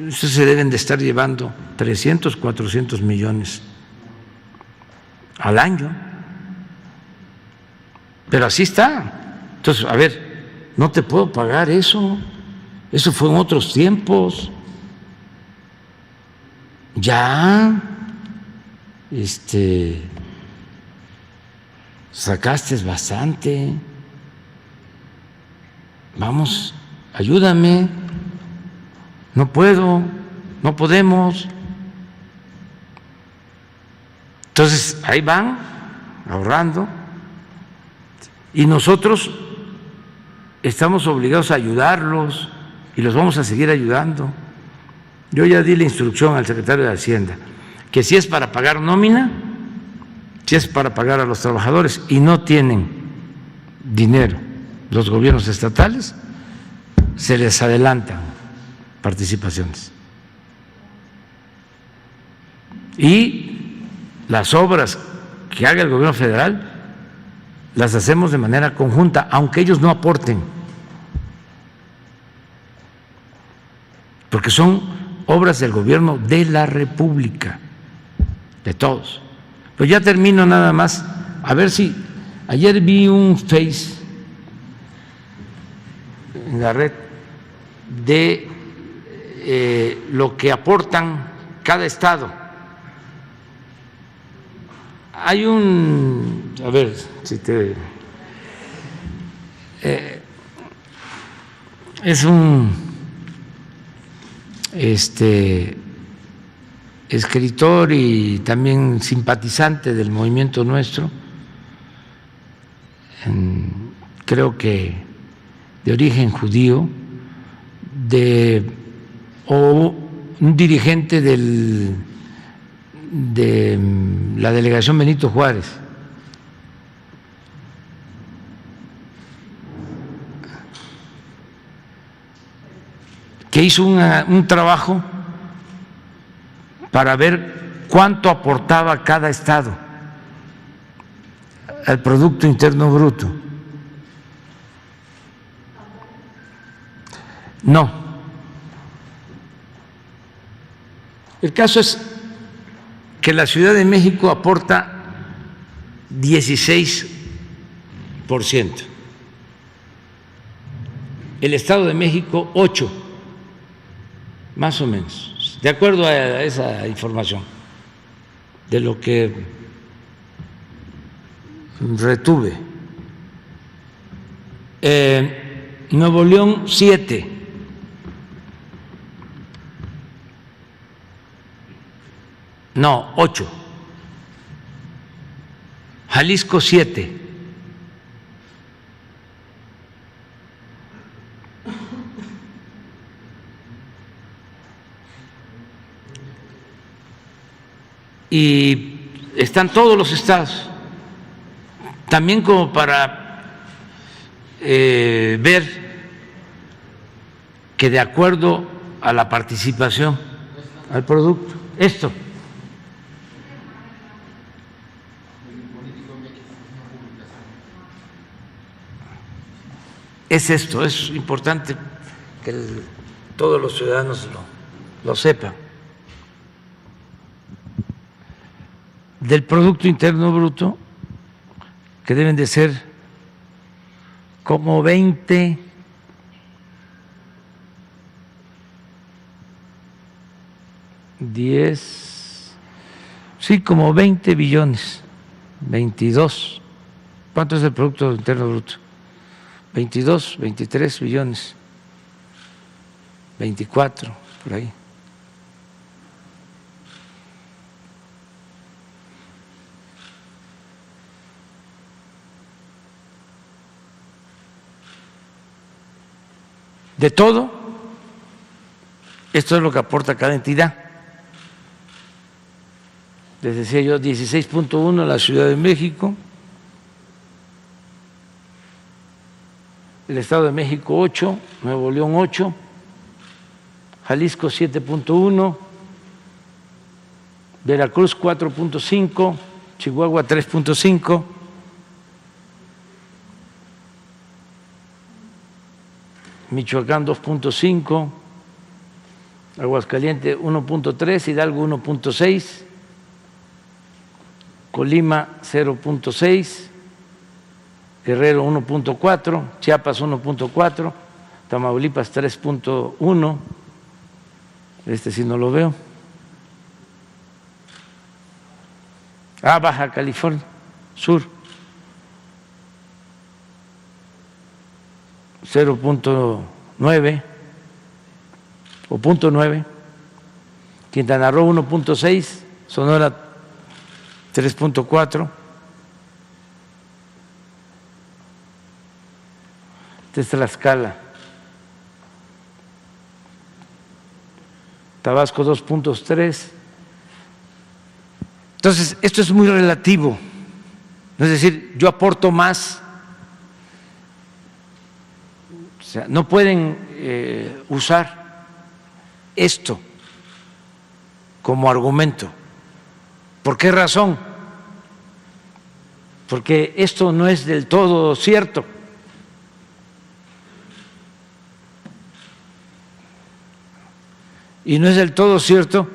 eso se deben de estar llevando 300, 400 millones al año. Pero así está. Entonces, a ver, no te puedo pagar eso. Eso fue en otros tiempos. Ya sacaste bastante. Vamos, ayúdame. No puedo, no podemos. Entonces, ahí van ahorrando. Y nosotros estamos obligados a ayudarlos y los vamos a seguir ayudando. Yo ya di la instrucción al secretario de Hacienda que si es para pagar nómina, si es para pagar a los trabajadores y no tienen dinero los gobiernos estatales, se les adelantan participaciones. Y las obras que haga el gobierno federal las hacemos de manera conjunta, aunque ellos no aporten, porque son obras del gobierno de la República, de todos. Pues ya termino nada más, a ver si, ayer vi un Face en la red de lo que aportan cada estado. Hay un, a ver si te, es un escritor y también simpatizante del movimiento nuestro, creo que de origen judío, o un dirigente de la delegación Benito Juárez, que hizo un trabajo para ver cuánto aportaba cada estado al Producto Interno Bruto. No. El caso es que la Ciudad de México aporta 16%, el Estado de México 8%, más o menos, de acuerdo a esa información, de lo que retuve. Nuevo León 7%. No, 8. Jalisco 7. Y están todos los estados, también como para ver que de acuerdo a la participación al producto, esto. Es esto, es importante que todos los ciudadanos lo sepan. Del Producto Interno Bruto, que deben de ser como 20, sí, como 20 billones, 22. ¿Cuánto es el Producto Interno Bruto? 22, 23 billones, 24, por ahí. De todo, esto es lo que aporta cada entidad. Les decía yo, 16.1 la Ciudad de México, el Estado de México 8, Nuevo León 8, Jalisco 7.1, Veracruz 4.5, Chihuahua 3.5, Michoacán 2.5, Aguascalientes 1.3, Hidalgo 1.6, Colima 0.6, Guerrero 1.4, Chiapas 1.4, Tamaulipas 3.1, este sí no lo veo. Baja California Sur 0.9 o 0.9, Quintana Roo 1.6, Sonora 3.4, Tlaxcala, Tabasco 2.3. Entonces, esto es muy relativo, es decir, yo aporto más. O sea, no pueden usar esto como argumento. ¿Por qué razón? Porque esto no es del todo cierto. Y no es del todo cierto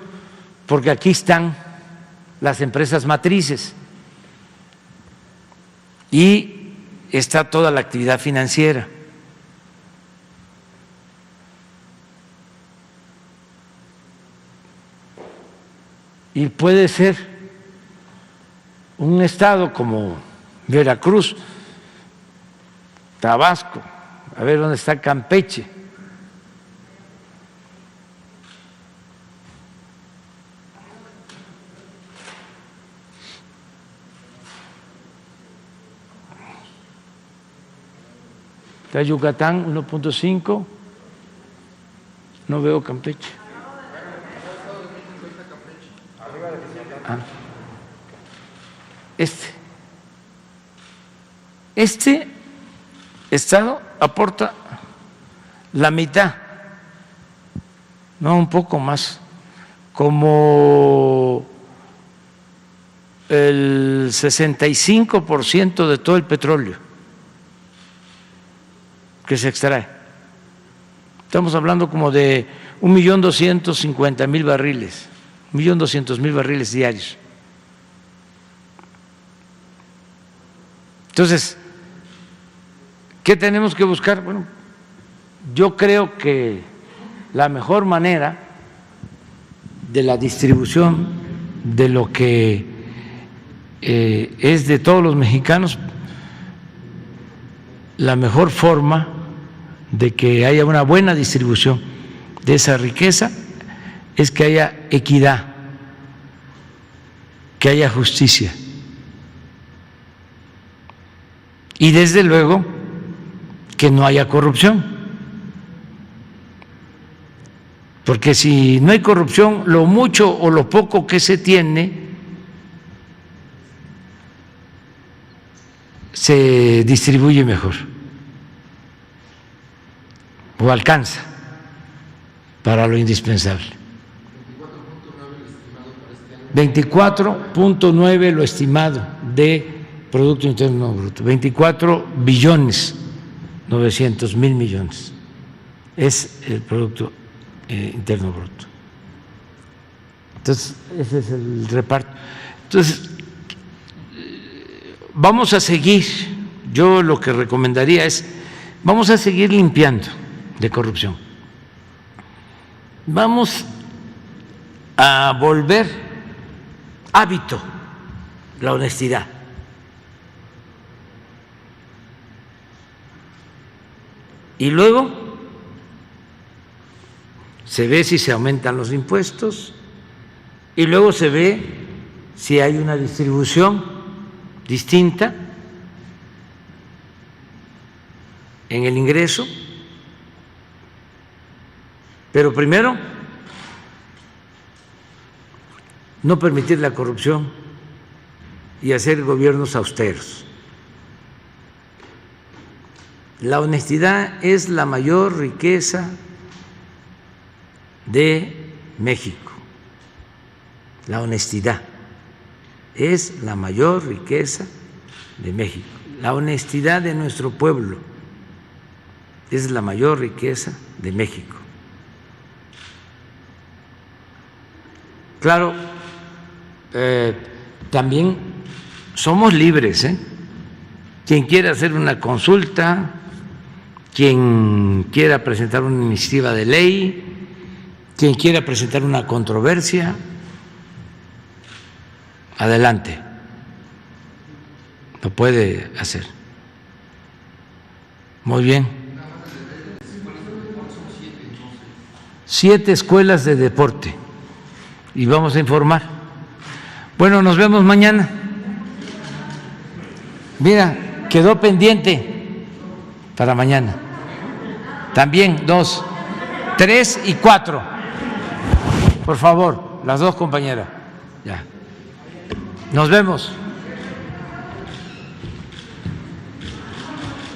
porque aquí están las empresas matrices y está toda la actividad financiera. Y puede ser un estado como Veracruz, Tabasco, a ver dónde está Campeche. Está Yucatán 1.5, no veo Campeche. Este estado aporta la mitad, no, un poco más, como el 65% de todo el petróleo que se extrae. Estamos hablando como de 1.250.000 barriles, 1.200.000 barriles diarios. Entonces, ¿qué tenemos que buscar? Bueno, yo creo que la mejor manera de la distribución de lo que es de todos los mexicanos, la mejor forma de que haya una buena distribución de esa riqueza es que haya equidad, que haya justicia. Y desde luego que no haya corrupción, porque si no hay corrupción, lo mucho o lo poco que se tiene se distribuye mejor o alcanza para lo indispensable. 24.9 lo estimado de Producto Interno Bruto, 24.900.000.000.000 es el Producto Interno Bruto. Entonces, ese es el reparto. Entonces, vamos a seguir, yo lo que recomendaría es, vamos a seguir limpiando de corrupción. Vamos a volver hábito la honestidad. Y luego se ve si se aumentan los impuestos y luego se ve si hay una distribución distinta en el ingreso. Pero primero, no permitir la corrupción y hacer gobiernos austeros. La honestidad es la mayor riqueza de México. La honestidad es la mayor riqueza de México. La honestidad de nuestro pueblo es la mayor riqueza de México. Claro, también somos libres, Quien quiera hacer una consulta, quien quiera presentar una iniciativa de ley, quien quiera presentar una controversia, adelante, lo puede hacer. Muy bien. 7 escuelas de deporte y vamos a informar. Bueno, nos vemos mañana. Mira, quedó pendiente para mañana. También 2, 3 y 4. Por favor, las 2 compañeras. Ya. Nos vemos.